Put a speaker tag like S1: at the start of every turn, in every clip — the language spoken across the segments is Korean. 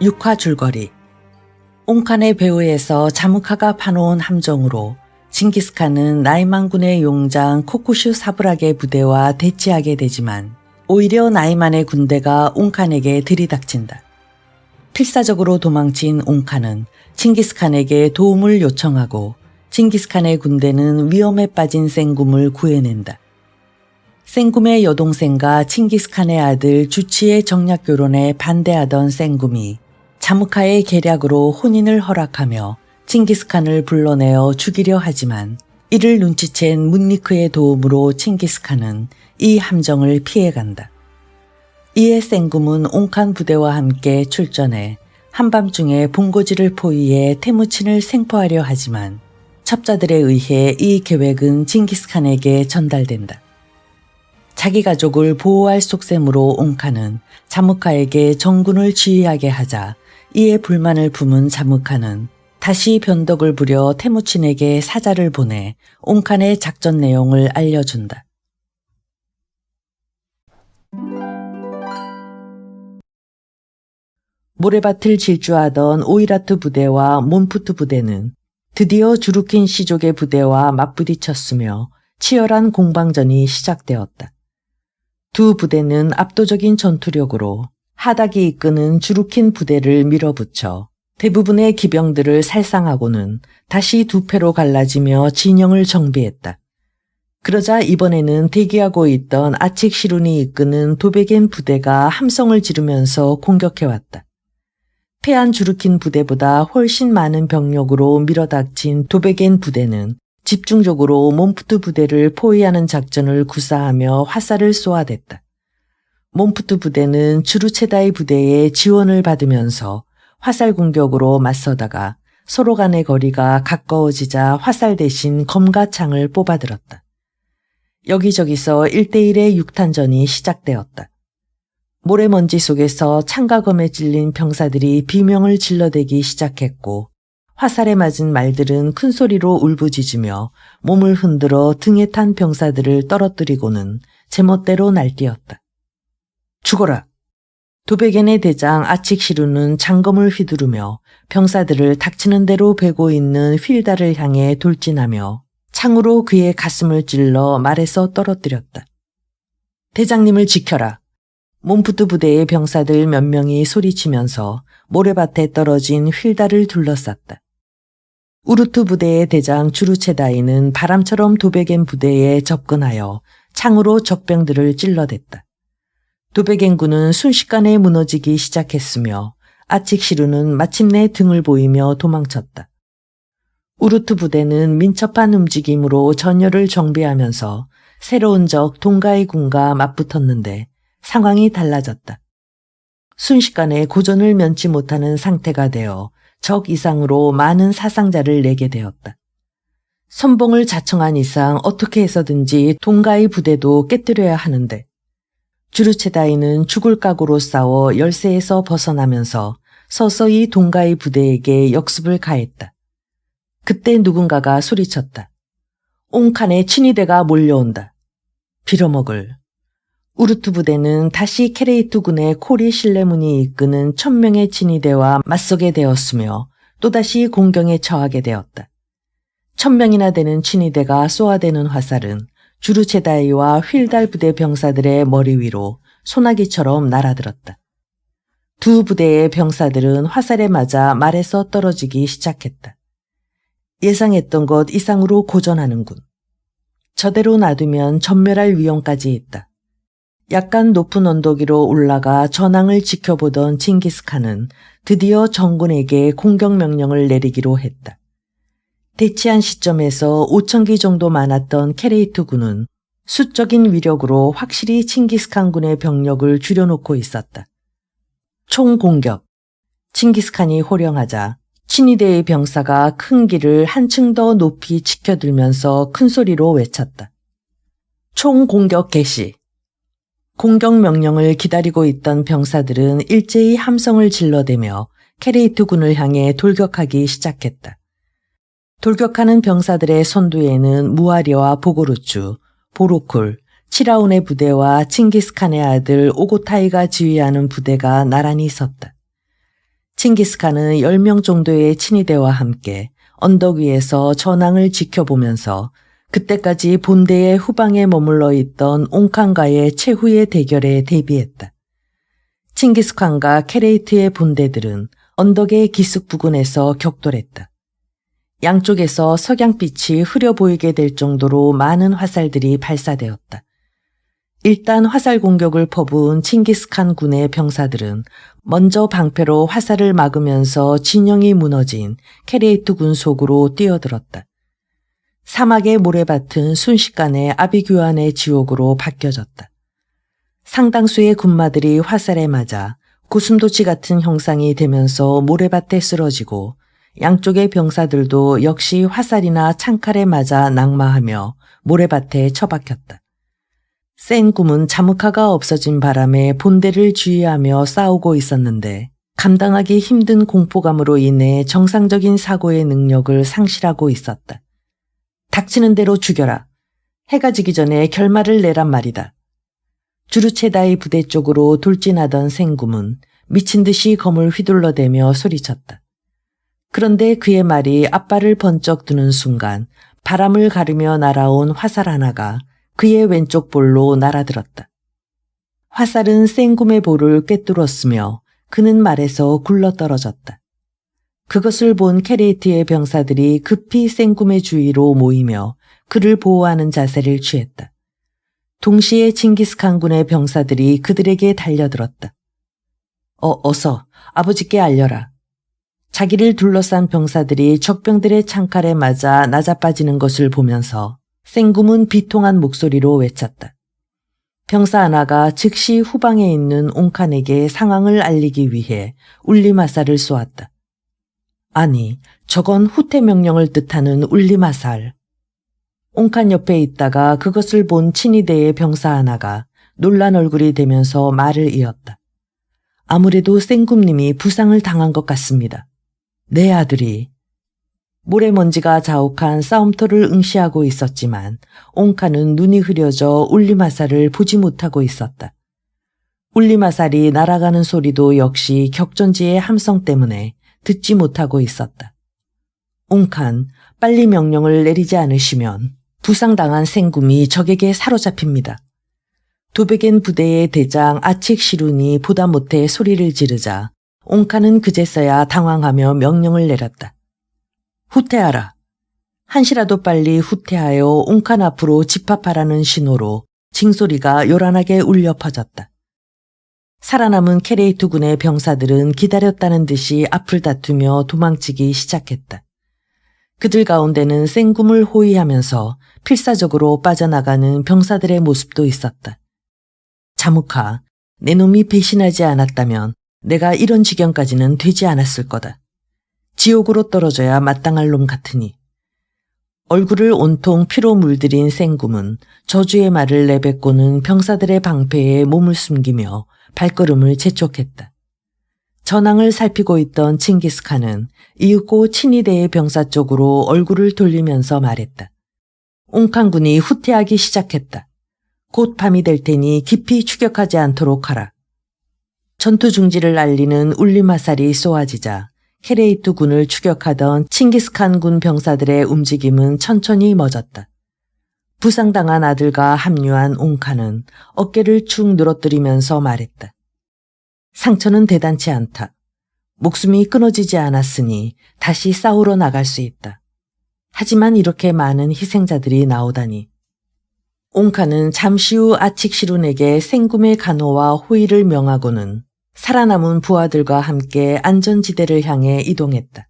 S1: 6화 줄거리. 옹칸의 배후에서 자무카가 파놓은 함정으로 징기스칸은 나이만군의 용장 코쿠슈 사브락의 부대와 대치하게 되지만 오히려 나이만의 군대가 옹칸에게 들이닥친다. 필사적으로 도망친 옹칸은 징기스칸에게 도움을 요청하고 징기스칸의 군대는 위험에 빠진 생굼을 구해낸다. 생굼의 여동생과 칭기스칸의 아들 주치의 정략 결혼에 반대하던 생굼이 자무카의 계략으로 혼인을 허락하며 칭기스칸을 불러내어 죽이려 하지만 이를 눈치챈 문리크의 도움으로 칭기스칸은 이 함정을 피해간다. 이에 생굼은 옹칸 부대와 함께 출전해 한밤중에 본고지를 포위해 테무친을 생포하려 하지만 첩자들에 의해 이 계획은 징기스칸에게 전달된다. 자기 가족을 보호할 속셈으로 옹칸은 자무카에게 정군을 지휘하게 하자 이에 불만을 품은 자무카는 다시 변덕을 부려 테무친에게 사자를 보내 옹칸의 작전 내용을 알려준다. 모래밭을 질주하던 오이라트 부대와 몬푸트 부대는 드디어 주루킨 시족의 부대와 맞부딪혔으며 치열한 공방전이 시작되었다. 두 부대는 압도적인 전투력으로 하닥이 이끄는 주루킨 부대를 밀어붙여 대부분의 기병들을 살상하고는 다시 두 패로 갈라지며 진영을 정비했다. 그러자 이번에는 대기하고 있던 아칙시룬이 이끄는 도베겐 부대가 함성을 지르면서 공격해왔다. 패한 주루킨 부대보다 훨씬 많은 병력으로 밀어닥친 도베겐 부대는 집중적으로 몬푸트 부대를 포위하는 작전을 구사하며 화살을 쏘아댔다. 몬푸트 부대는 주루체다이 부대의 지원을 받으면서 화살 공격으로 맞서다가 서로 간의 거리가 가까워지자 화살 대신 검과 창을 뽑아들었다. 여기저기서 1대1의 육탄전이 시작되었다. 모래먼지 속에서 창과 검에 찔린 병사들이 비명을 질러대기 시작했고 화살에 맞은 말들은 큰 소리로 울부짖으며 몸을 흔들어 등에 탄 병사들을 떨어뜨리고는 제멋대로 날뛰었다. 죽어라! 도베겐의 대장 아칙시루는 장검을 휘두르며 병사들을 닥치는 대로 베고 있는 휠다를 향해 돌진하며 창으로 그의 가슴을 찔러 말에서 떨어뜨렸다. 대장님을 지켜라! 몬푸트 부대의 병사들 몇 명이 소리치면서 모래밭에 떨어진 휠다를 둘러쌌다. 우루트 부대의 대장 주루체다이는 바람처럼 도베겐 부대에 접근하여 창으로 적병들을 찔러댔다. 도베겐 군은 순식간에 무너지기 시작했으며 아칙시루는 마침내 등을 보이며 도망쳤다. 우루트 부대는 민첩한 움직임으로 전열을 정비하면서 새로운 적 동가이 군과 맞붙었는데 상황이 달라졌다. 순식간에 고전을 면치 못하는 상태가 되어 적 이상으로 많은 사상자를 내게 되었다. 선봉을 자청한 이상 어떻게 해서든지 동가이 부대도 깨뜨려야 하는데 주루체다이는 죽을 각오로 싸워 열세에서 벗어나면서 서서히 동가이 부대에게 역습을 가했다. 그때 누군가가 소리쳤다. 옹칸의 친위대가 몰려온다. 빌어먹을. 우루트 부대는 다시 케레이투 군의 코리 실레문이 이끄는 1000명의 친위대와 맞서게 되었으며 또다시 공경에 처하게 되었다. 1000명이나 되는 친위대가 쏘아대는 화살은 주루체다이와 휠달 부대 병사들의 머리 위로 소나기처럼 날아들었다. 두 부대의 병사들은 화살에 맞아 말에서 떨어지기 시작했다. 예상했던 것 이상으로 고전하는군. 저대로 놔두면 전멸할 위험까지 있다. 약간 높은 언덕 위로 올라가 전황을 지켜보던 징기스칸은 드디어 정군에게 공격 명령을 내리기로 했다. 대치한 시점에서 5,000기 정도 많았던 케레이투 군은 수적인 위력으로 확실히 칭기스칸 군의 병력을 줄여놓고 있었다. 총공격. 칭기스칸이 호령하자 친위대의 병사가 큰 길을 한층 더 높이 지켜들면서 큰 소리로 외쳤다. 총공격 개시. 공격 명령을 기다리고 있던 병사들은 일제히 함성을 질러대며 케레이투 군을 향해 돌격하기 시작했다. 돌격하는 병사들의 선두에는 무아리와 보고루추, 보로쿨, 치라운의 부대와 칭기스칸의 아들 오고타이가 지휘하는 부대가 나란히 섰다. 칭기스칸은 10명 정도의 친위대와 함께 언덕 위에서 전황을 지켜보면서 그때까지 본대의 후방에 머물러 있던 옹칸과의 최후의 대결에 대비했다. 칭기스칸과 케레이트의 본대들은 언덕의 기슭 부근에서 격돌했다. 양쪽에서 석양빛이 흐려 보이게 될 정도로 많은 화살들이 발사되었다. 일단 화살 공격을 퍼부은 칭기스칸 군의 병사들은 먼저 방패로 화살을 막으면서 진영이 무너진 케레이트 군 속으로 뛰어들었다. 사막의 모래밭은 순식간에 아비규환의 지옥으로 바뀌어졌다. 상당수의 군마들이 화살에 맞아 고슴도치 같은 형상이 되면서 모래밭에 쓰러지고 양쪽의 병사들도 역시 화살이나 창칼에 맞아 낙마하며 모래밭에 처박혔다. 센굼은 자무카가 없어진 바람에 본대를 주의하며 싸우고 있었는데 감당하기 힘든 공포감으로 인해 정상적인 사고의 능력을 상실하고 있었다. 닥치는 대로 죽여라. 해가 지기 전에 결말을 내란 말이다. 주르체다의 부대 쪽으로 돌진하던 센굼은 미친 듯이 검을 휘둘러대며 소리쳤다. 그런데 그의 말이 앞발을 번쩍 드는 순간 바람을 가르며 날아온 화살 하나가 그의 왼쪽 볼로 날아들었다. 화살은 센굼의 볼을 꿰뚫었으며 그는 말에서 굴러떨어졌다. 그것을 본 케레이트의 병사들이 급히 센굼의 주위로 모이며 그를 보호하는 자세를 취했다. 동시에 칭기스칸 군의 병사들이 그들에게 달려들었다. 어서 아버지께 알려라. 자기를 둘러싼 병사들이 적병들의 창칼에 맞아 나자빠지는 것을 보면서 센굼은 비통한 목소리로 외쳤다. 병사 하나가 즉시 후방에 있는 옹칸에게 상황을 알리기 위해 울림화살을 쏘았다. 아니, 저건 후퇴 명령을 뜻하는 울림화살. 옹칸 옆에 있다가 그것을 본 친위대의 병사 하나가 놀란 얼굴이 되면서 말을 이었다. 아무래도 센굼님이 부상을 당한 것 같습니다. 내 아들이. 모래먼지가 자욱한 싸움터를 응시하고 있었지만 옹칸은 눈이 흐려져 울림화살을 보지 못하고 있었다. 울림화살이 날아가는 소리도 역시 격전지의 함성 때문에 듣지 못하고 있었다. 옹칸, 빨리 명령을 내리지 않으시면 부상당한 센굼이 적에게 사로잡힙니다. 도베겐 부대의 대장 아칙시룬이 보다 못해 소리를 지르자 옹칸은 그제서야 당황하며 명령을 내렸다. 후퇴하라. 한시라도 빨리 후퇴하여 옹칸 앞으로 집합하라는 신호로 징소리가 요란하게 울려 퍼졌다. 살아남은 케레이트 군의 병사들은 기다렸다는 듯이 앞을 다투며 도망치기 시작했다. 그들 가운데는 센굼을 호위하면서 필사적으로 빠져나가는 병사들의 모습도 있었다. 자무카, 내 놈이 배신하지 않았다면 내가 이런 지경까지는 되지 않았을 거다. 지옥으로 떨어져야 마땅할 놈 같으니. 얼굴을 온통 피로 물들인 센굼은 저주의 말을 내뱉고는 병사들의 방패에 몸을 숨기며 발걸음을 재촉했다. 전황을 살피고 있던 칭기스칸은 이윽고 친위대의 병사 쪽으로 얼굴을 돌리면서 말했다. 옹칸군이 후퇴하기 시작했다. 곧 밤이 될 테니 깊이 추격하지 않도록 하라. 전투 중지를 알리는 울림화살이 쏘아지자 케레이트 군을 추격하던 칭기스칸 군 병사들의 움직임은 천천히 멎었다. 부상당한 아들과 합류한 옹칸은 어깨를 축 늘어뜨리면서 말했다. 상처는 대단치 않다. 목숨이 끊어지지 않았으니 다시 싸우러 나갈 수 있다. 하지만 이렇게 많은 희생자들이 나오다니. 옹칸은 잠시 후 아칙시룬에게 센굼의 간호와 호의를 명하고는 살아남은 부하들과 함께 안전지대를 향해 이동했다.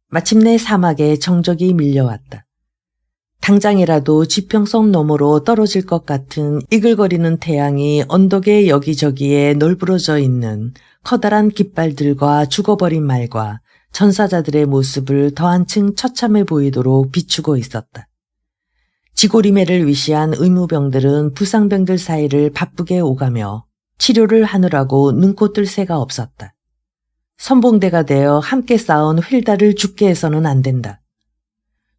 S1: 마침내 사막에 정적이 밀려왔다. 당장이라도 지평선 너머로 떨어질 것 같은 이글거리는 태양이 언덕의 여기저기에 널브러져 있는 커다란 깃발들과 죽어버린 말과 전사자들의 모습을 더 한층 처참해 보이도록 비추고 있었다. 지고리매를 위시한 의무병들은 부상병들 사이를 바쁘게 오가며 치료를 하느라고 눈코 뜰 새가 없었다. 선봉대가 되어 함께 쌓은 휠다를 죽게 해서는 안 된다.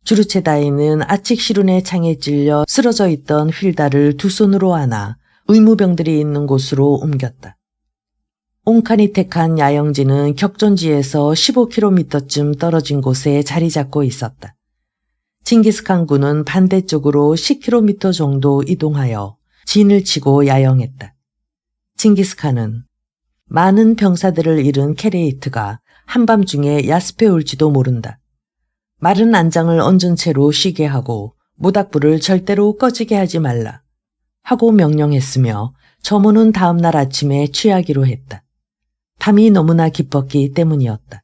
S1: 주르체다이는 아칙시룬의 창에 찔려 쓰러져 있던 휠다를 두 손으로 안아 의무병들이 있는 곳으로 옮겼다. 옹칸이 택한 야영지는 격전지에서 15km쯤 떨어진 곳에 자리 잡고 있었다. 칭기스칸 군은 반대쪽으로 10km 정도 이동하여 진을 치고 야영했다. 칭기스칸은 많은 병사들을 잃은 케레이트가 한밤중에 야습해 올지도 모른다. 마른 안장을 얹은 채로 쉬게 하고 모닥불을 절대로 꺼지게 하지 말라 하고 명령했으며 점호는 다음 날 아침에 취하기로 했다. 밤이 너무나 깊었기 때문이었다.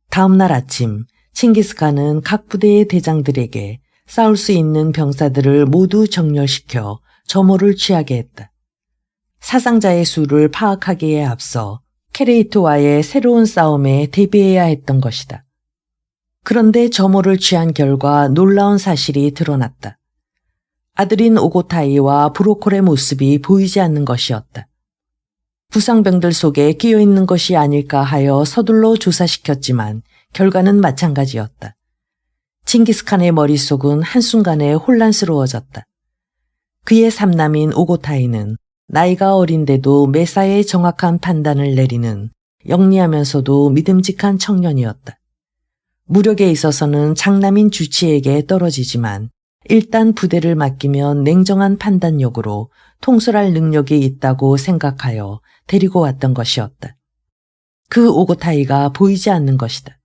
S1: 다음 날 아침 칭기스칸은 각 부대의 대장들에게 싸울 수 있는 병사들을 모두 정렬시켜 점호를 취하게 했다. 사상자의 수를 파악하기에 앞서 케레이트와의 새로운 싸움에 대비해야 했던 것이다. 그런데 점호를 취한 결과 놀라운 사실이 드러났다. 아들인 오고타이와 브로콜의 모습이 보이지 않는 것이었다. 부상병들 속에 끼어있는 것이 아닐까 하여 서둘러 조사시켰지만 결과는 마찬가지였다. 칭기스칸의 머릿속은 한순간에 혼란스러워졌다. 그의 삼남인 오고타이는 나이가 어린데도 매사에 정확한 판단을 내리는 영리하면서도 믿음직한 청년이었다. 무력에 있어서는 장남인 주치에게 떨어지지만 일단 부대를 맡기면 냉정한 판단력으로 통솔할 능력이 있다고 생각하여 데리고 왔던 것이었다. 그 오고타이가 보이지 않는 것이다.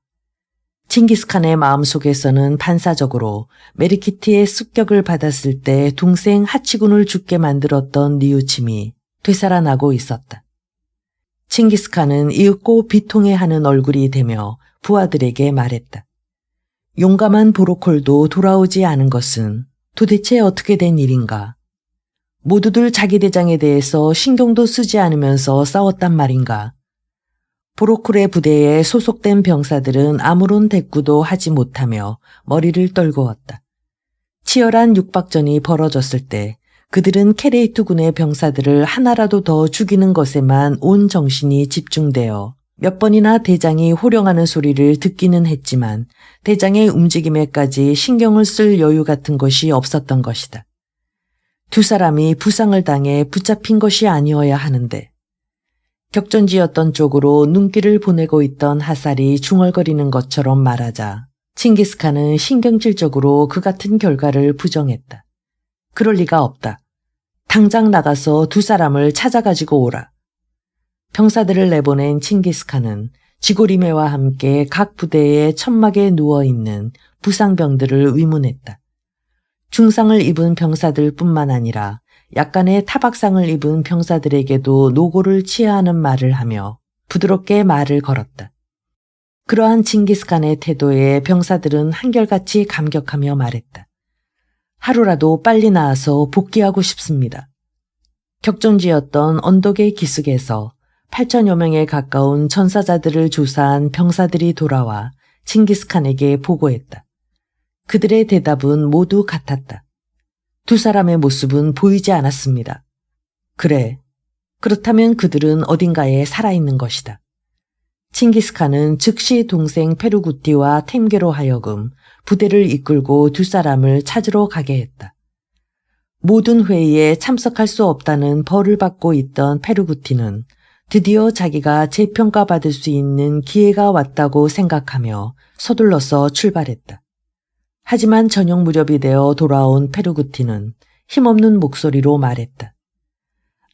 S1: 칭기스칸의 마음속에서는 반사적으로 메리키트의 습격을 받았을 때 동생 하치군을 죽게 만들었던 뉘우침이 되살아나고 있었다. 칭기스칸은 이윽고 비통해하는 얼굴이 되며 부하들에게 말했다. 용감한 보로콜도 돌아오지 않은 것은 도대체 어떻게 된 일인가? 모두들 자기 대장에 대해서 신경도 쓰지 않으면서 싸웠단 말인가? 보로콜의 부대에 소속된 병사들은 아무런 대꾸도 하지 못하며 머리를 떨구었다. 치열한 육박전이 벌어졌을 때 그들은 케레이트 군의 병사들을 하나라도 더 죽이는 것에만 온 정신이 집중되어 몇 번이나 대장이 호령하는 소리를 듣기는 했지만 대장의 움직임에까지 신경을 쓸 여유 같은 것이 없었던 것이다. 두 사람이 부상을 당해 붙잡힌 것이 아니어야 하는데 격전지였던 쪽으로 눈길을 보내고 있던 하살이 중얼거리는 것처럼 말하자 칭기스칸은 신경질적으로 그 같은 결과를 부정했다. 그럴 리가 없다. 당장 나가서 두 사람을 찾아가지고 오라. 병사들을 내보낸 칭기스칸은 지고리메와 함께 각 부대에 천막에 누워있는 부상병들을 위문했다. 중상을 입은 병사들뿐만 아니라 약간의 타박상을 입은 병사들에게도 노고를 취하는 말을 하며 부드럽게 말을 걸었다. 그러한 칭기스칸의 태도에 병사들은 한결같이 감격하며 말했다. 하루라도 빨리 나와서 복귀하고 싶습니다. 격전지였던 언덕의 기슭에서 8천여 명에 가까운 전사자들을 조사한 병사들이 돌아와 칭기스칸에게 보고했다. 그들의 대답은 모두 같았다. 두 사람의 모습은 보이지 않았습니다. 그래, 그렇다면 그들은 어딘가에 살아있는 것이다. 칭기스칸은 즉시 동생 페루구티와 템게로 하여금 부대를 이끌고 두 사람을 찾으러 가게 했다. 모든 회의에 참석할 수 없다는 벌을 받고 있던 페루구티는 드디어 자기가 재평가받을 수 있는 기회가 왔다고 생각하며 서둘러서 출발했다. 하지만 저녁 무렵이 되어 돌아온 페루구티는 힘없는 목소리로 말했다.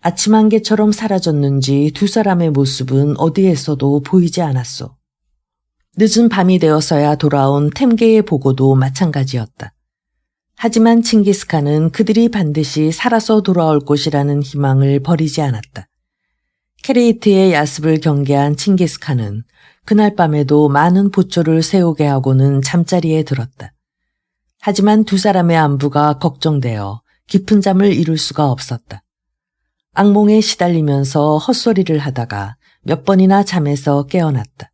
S1: 아침 안개처럼 사라졌는지 두 사람의 모습은 어디에서도 보이지 않았소. 늦은 밤이 되어서야 돌아온 템게의 보고도 마찬가지였다. 하지만 칭기스칸은 그들이 반드시 살아서 돌아올 것이라는 희망을 버리지 않았다. 케레이트의 야습을 경계한 칭기스칸은 그날 밤에도 많은 보초를 세우게 하고는 잠자리에 들었다. 하지만 두 사람의 안부가 걱정되어 깊은 잠을 이룰 수가 없었다. 악몽에 시달리면서 헛소리를 하다가 몇 번이나 잠에서 깨어났다.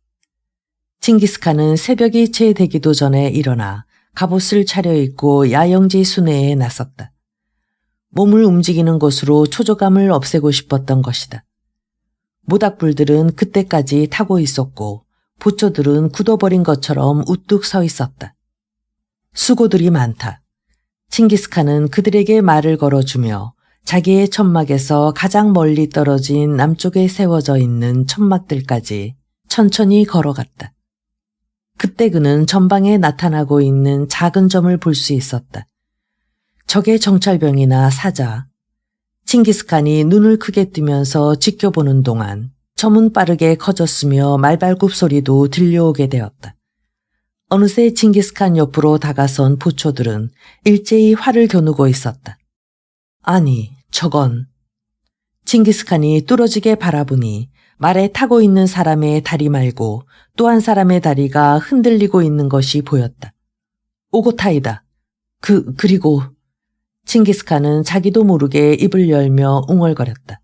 S1: 칭기스칸은 새벽이 채 되기도 전에 일어나 갑옷을 차려입고 야영지 순회에 나섰다. 몸을 움직이는 것으로 초조감을 없애고 싶었던 것이다. 모닥불들은 그때까지 타고 있었고 보초들은 굳어버린 것처럼 우뚝 서 있었다. 수고들이 많다. 칭기스칸은 그들에게 말을 걸어주며 자기의 천막에서 가장 멀리 떨어진 남쪽에 세워져 있는 천막들까지 천천히 걸어갔다. 그때 그는 전방에 나타나고 있는 작은 점을 볼 수 있었다. 적의 정찰병이나 사자. 칭기스칸이 눈을 크게 뜨면서 지켜보는 동안 점은 빠르게 커졌으며 말발굽 소리도 들려오게 되었다. 어느새 칭기스칸 옆으로 다가선 부초들은 일제히 활을 겨누고 있었다. 아니, 저건. 칭기스칸이 뚫어지게 바라보니 말에 타고 있는 사람의 다리 말고 또 한 사람의 다리가 흔들리고 있는 것이 보였다. 오고타이다. 그리고 칭기스칸은 자기도 모르게 입을 열며 웅얼거렸다.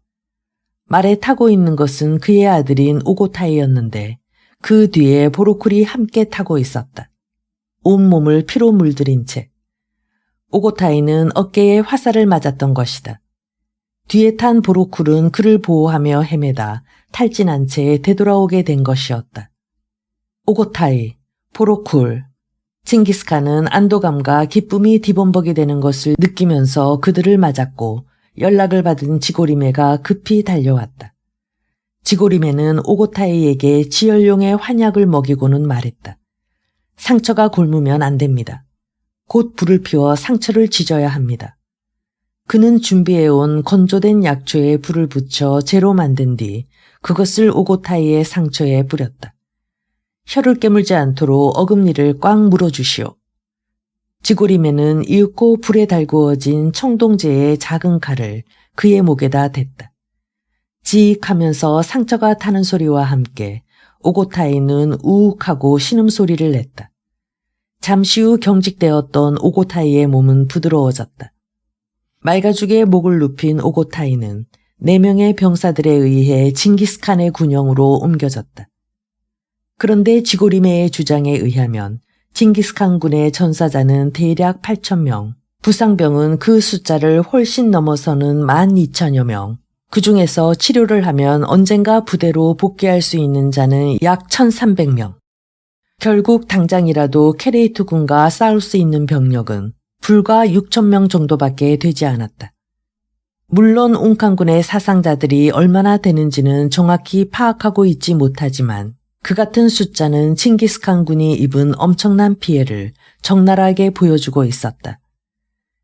S1: 말에 타고 있는 것은 그의 아들인 오고타이였는데 그 뒤에 보로쿨이 함께 타고 있었다. 온몸을 피로 물들인 채. 오고타이는 어깨에 화살을 맞았던 것이다. 뒤에 탄 보로쿨은 그를 보호하며 헤매다 탈진한 채 되돌아오게 된 것이었다. 오고타이, 보로쿨. 칭기스칸은 안도감과 기쁨이 뒤범벅이 되는 것을 느끼면서 그들을 맞았고 연락을 받은 지고리메가 급히 달려왔다. 지고리메는 오고타이에게 지혈용의 환약을 먹이고는 말했다. 상처가 곪으면 안 됩니다. 곧 불을 피워 상처를 찢어야 합니다. 그는 준비해온 건조된 약초에 불을 붙여 재로 만든 뒤 그것을 오고타이의 상처에 뿌렸다. 혀를 깨물지 않도록 어금니를 꽉 물어주시오. 지고리매는 이윽고 불에 달구어진 청동제의 작은 칼을 그의 목에다 댔다. 지익 하면서 상처가 타는 소리와 함께 오고타이는 우욱하고 신음소리를 냈다. 잠시 후 경직되었던 오고타이의 몸은 부드러워졌다. 말가죽에 목을 눕힌 오고타이는 4명의 병사들에 의해 징기스칸의 군영으로 옮겨졌다. 그런데 지고리메의 주장에 의하면 징기스칸 군의 전사자는 대략 8,000명, 부상병은 그 숫자를 훨씬 넘어서는 12,000여 명, 그 중에서 치료를 하면 언젠가 부대로 복귀할 수 있는 자는 약 1,300명. 결국 당장이라도 케레이트 군과 싸울 수 있는 병력은 불과 6,000명 정도밖에 되지 않았다. 물론 옹칸군의 사상자들이 얼마나 되는지는 정확히 파악하고 있지 못하지만 그 같은 숫자는 칭기스칸 군이 입은 엄청난 피해를 적나라하게 보여주고 있었다.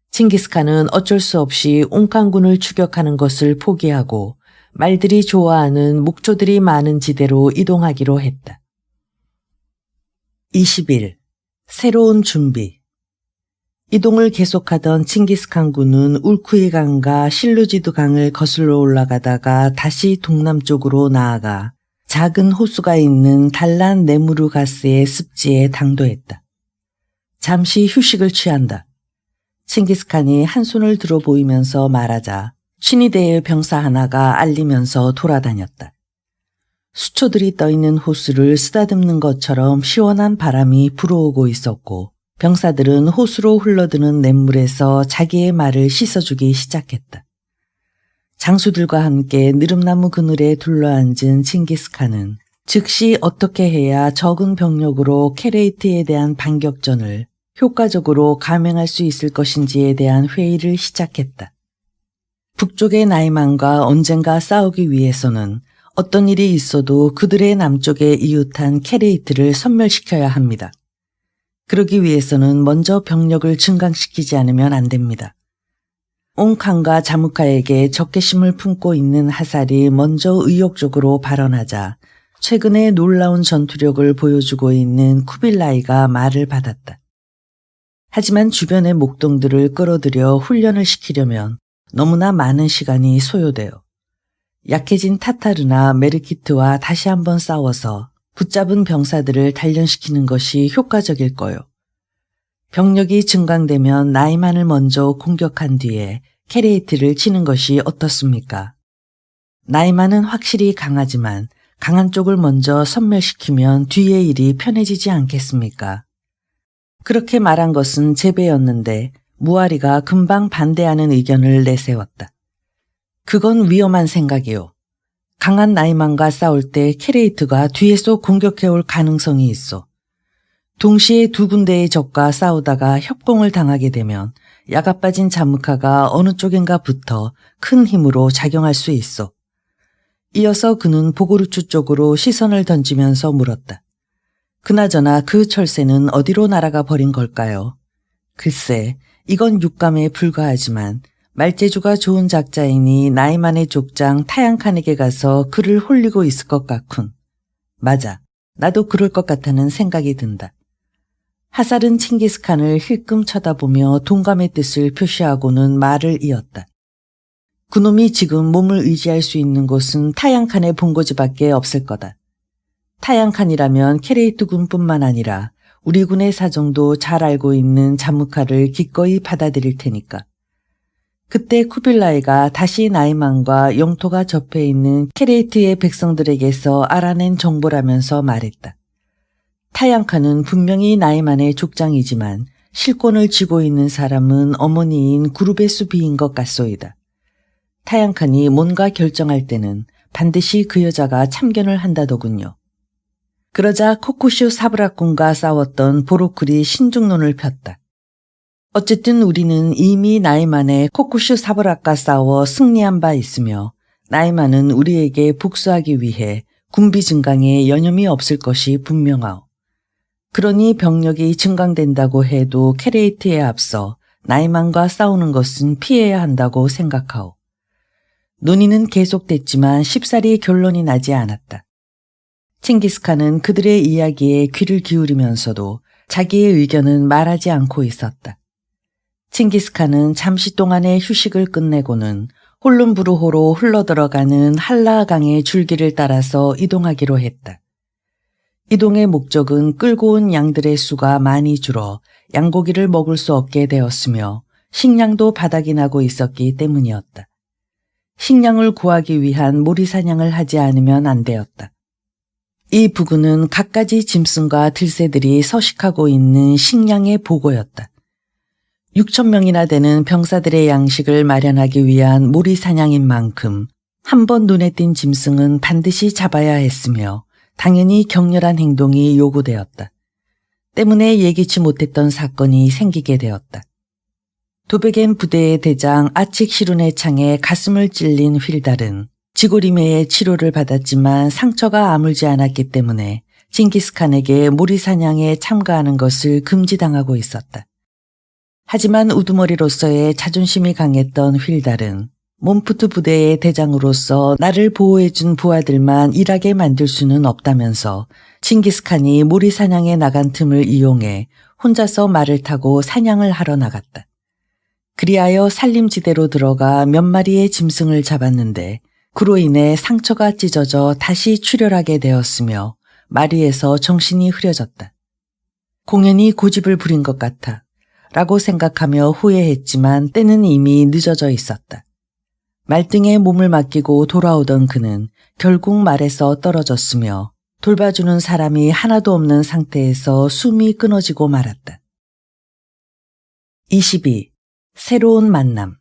S1: 칭기스칸은 어쩔 수 없이 옹칸군을 추격하는 것을 포기하고 말들이 좋아하는 목조들이 많은 지대로 이동하기로 했다. 20일, 새로운 준비. 이동을 계속하던 칭기스칸 군은 울쿠이 강과 실루지드 강을 거슬러 올라가다가 다시 동남쪽으로 나아가 작은 호수가 있는 달란 네무르가스의 습지에 당도했다. 잠시 휴식을 취한다. 칭기스칸이 한 손을 들어 보이면서 말하자 취니대의 병사 하나가 알리면서 돌아다녔다. 수초들이 떠있는 호수를 쓰다듬는 것처럼 시원한 바람이 불어오고 있었고 병사들은 호수로 흘러드는 냇물에서 자기의 말을 씻어주기 시작했다. 장수들과 함께 느릅나무 그늘에 둘러앉은 칭기스칸은 즉시 어떻게 해야 적은 병력으로 케레이트에 대한 반격전을 효과적으로 감행할 수 있을 것인지에 대한 회의를 시작했다. 북쪽의 나이만과 언젠가 싸우기 위해서는 어떤 일이 있어도 그들의 남쪽에 이웃한 케레이트를 섬멸시켜야 합니다. 그러기 위해서는 먼저 병력을 증강시키지 않으면 안 됩니다. 옹칸과 자무카에게 적개심을 품고 있는 하살이 먼저 의욕적으로 발언하자 최근에 놀라운 전투력을 보여주고 있는 쿠빌라이가 말을 받았다. 하지만 주변의 목동들을 끌어들여 훈련을 시키려면 너무나 많은 시간이 소요되어 약해진 타타르나 메르키트와 다시 한번 싸워서 붙잡은 병사들을 단련시키는 것이 효과적일 거요. 병력이 증강되면 나이만을 먼저 공격한 뒤에 케레이트를 치는 것이 어떻습니까? 나이만은 확실히 강하지만 강한 쪽을 먼저 섬멸시키면 뒤의 일이 편해지지 않겠습니까? 그렇게 말한 것은 제베였는데 무아리가 금방 반대하는 의견을 내세웠다. 그건 위험한 생각이요. 강한 나이만과 싸울 때 케레이트가 뒤에서 공격해올 가능성이 있어. 동시에 두 군데의 적과 싸우다가 협공을 당하게 되면 야가 빠진 자무카가 어느 쪽인가 붙어 큰 힘으로 작용할 수 있어. 이어서 그는 보고루추 쪽으로 시선을 던지면서 물었다. 그나저나 그 철새는 어디로 날아가 버린 걸까요? 글쎄, 이건 육감에 불과하지만 말재주가 좋은 작자이니 나이만의 족장 타양칸에게 가서 그를 홀리고 있을 것 같군. 맞아, 나도 그럴 것 같다는 생각이 든다. 하살은 칭기스칸을 힐끔 쳐다보며 동감의 뜻을 표시하고는 말을 이었다. 그놈이 지금 몸을 의지할 수 있는 곳은 타양칸의 본거지밖에 없을 거다. 타양칸이라면 케레이트 군뿐만 아니라 우리 군의 사정도 잘 알고 있는 자무카를 기꺼이 받아들일 테니까. 그때 쿠빌라이가 다시 나이만과 영토가 접해 있는 케레이트의 백성들에게서 알아낸 정보라면서 말했다. 타양칸은 분명히 나이만의 족장이지만 실권을 쥐고 있는 사람은 어머니인 구르베수비인 것 같소이다. 타양칸이 뭔가 결정할 때는 반드시 그 여자가 참견을 한다더군요. 그러자 코쿠슈 사브라군과 싸웠던 보로쿨이 신중론을 폈다. 어쨌든 우리는 이미 나이만의 코쿠슈 사브락과 싸워 승리한 바 있으며 나이만은 우리에게 복수하기 위해 군비 증강에 여념이 없을 것이 분명하오. 그러니 병력이 증강된다고 해도 케레이트에 앞서 나이만과 싸우는 것은 피해야 한다고 생각하오. 논의는 계속됐지만 쉽사리 결론이 나지 않았다. 칭기스칸은 그들의 이야기에 귀를 기울이면서도 자기의 의견은 말하지 않고 있었다. 칭기스칸은 잠시 동안의 휴식을 끝내고는 홀룸부르호로 흘러들어가는 한라강의 줄기를 따라서 이동하기로 했다. 이동의 목적은 끌고 온 양들의 수가 많이 줄어 양고기를 먹을 수 없게 되었으며 식량도 바닥이 나고 있었기 때문이었다. 식량을 구하기 위한 모리사냥을 하지 않으면 안 되었다. 이 부근은 갖가지 짐승과 들새들이 서식하고 있는 식량의 보고였다. 6,000명이나 되는 병사들의 양식을 마련하기 위한 모리사냥인 만큼 한 번 눈에 띈 짐승은 반드시 잡아야 했으며 당연히 격렬한 행동이 요구되었다. 때문에 예기치 못했던 사건이 생기게 되었다. 도베겐 부대의 대장 아칙 시룬의 창에 가슴을 찔린 휠달은 지고리매의 치료를 받았지만 상처가 아물지 않았기 때문에 징기스칸에게 모리사냥에 참가하는 것을 금지당하고 있었다. 하지만 우두머리로서의 자존심이 강했던 휠달은 몬푸트 부대의 대장으로서 나를 보호해준 부하들만 일하게 만들 수는 없다면서 징기스칸이 모리사냥에 나간 틈을 이용해 혼자서 말을 타고 사냥을 하러 나갔다. 그리하여 산림지대로 들어가 몇 마리의 짐승을 잡았는데 그로 인해 상처가 찢어져 다시 출혈하게 되었으며 마리에서 정신이 흐려졌다. 공연히 고집을 부린 것 같아 라고 생각하며 후회했지만 때는 이미 늦어져 있었다. 말등에 몸을 맡기고 돌아오던 그는 결국 말에서 떨어졌으며 돌봐주는 사람이 하나도 없는 상태에서 숨이 끊어지고 말았다. 22. 새로운 만남.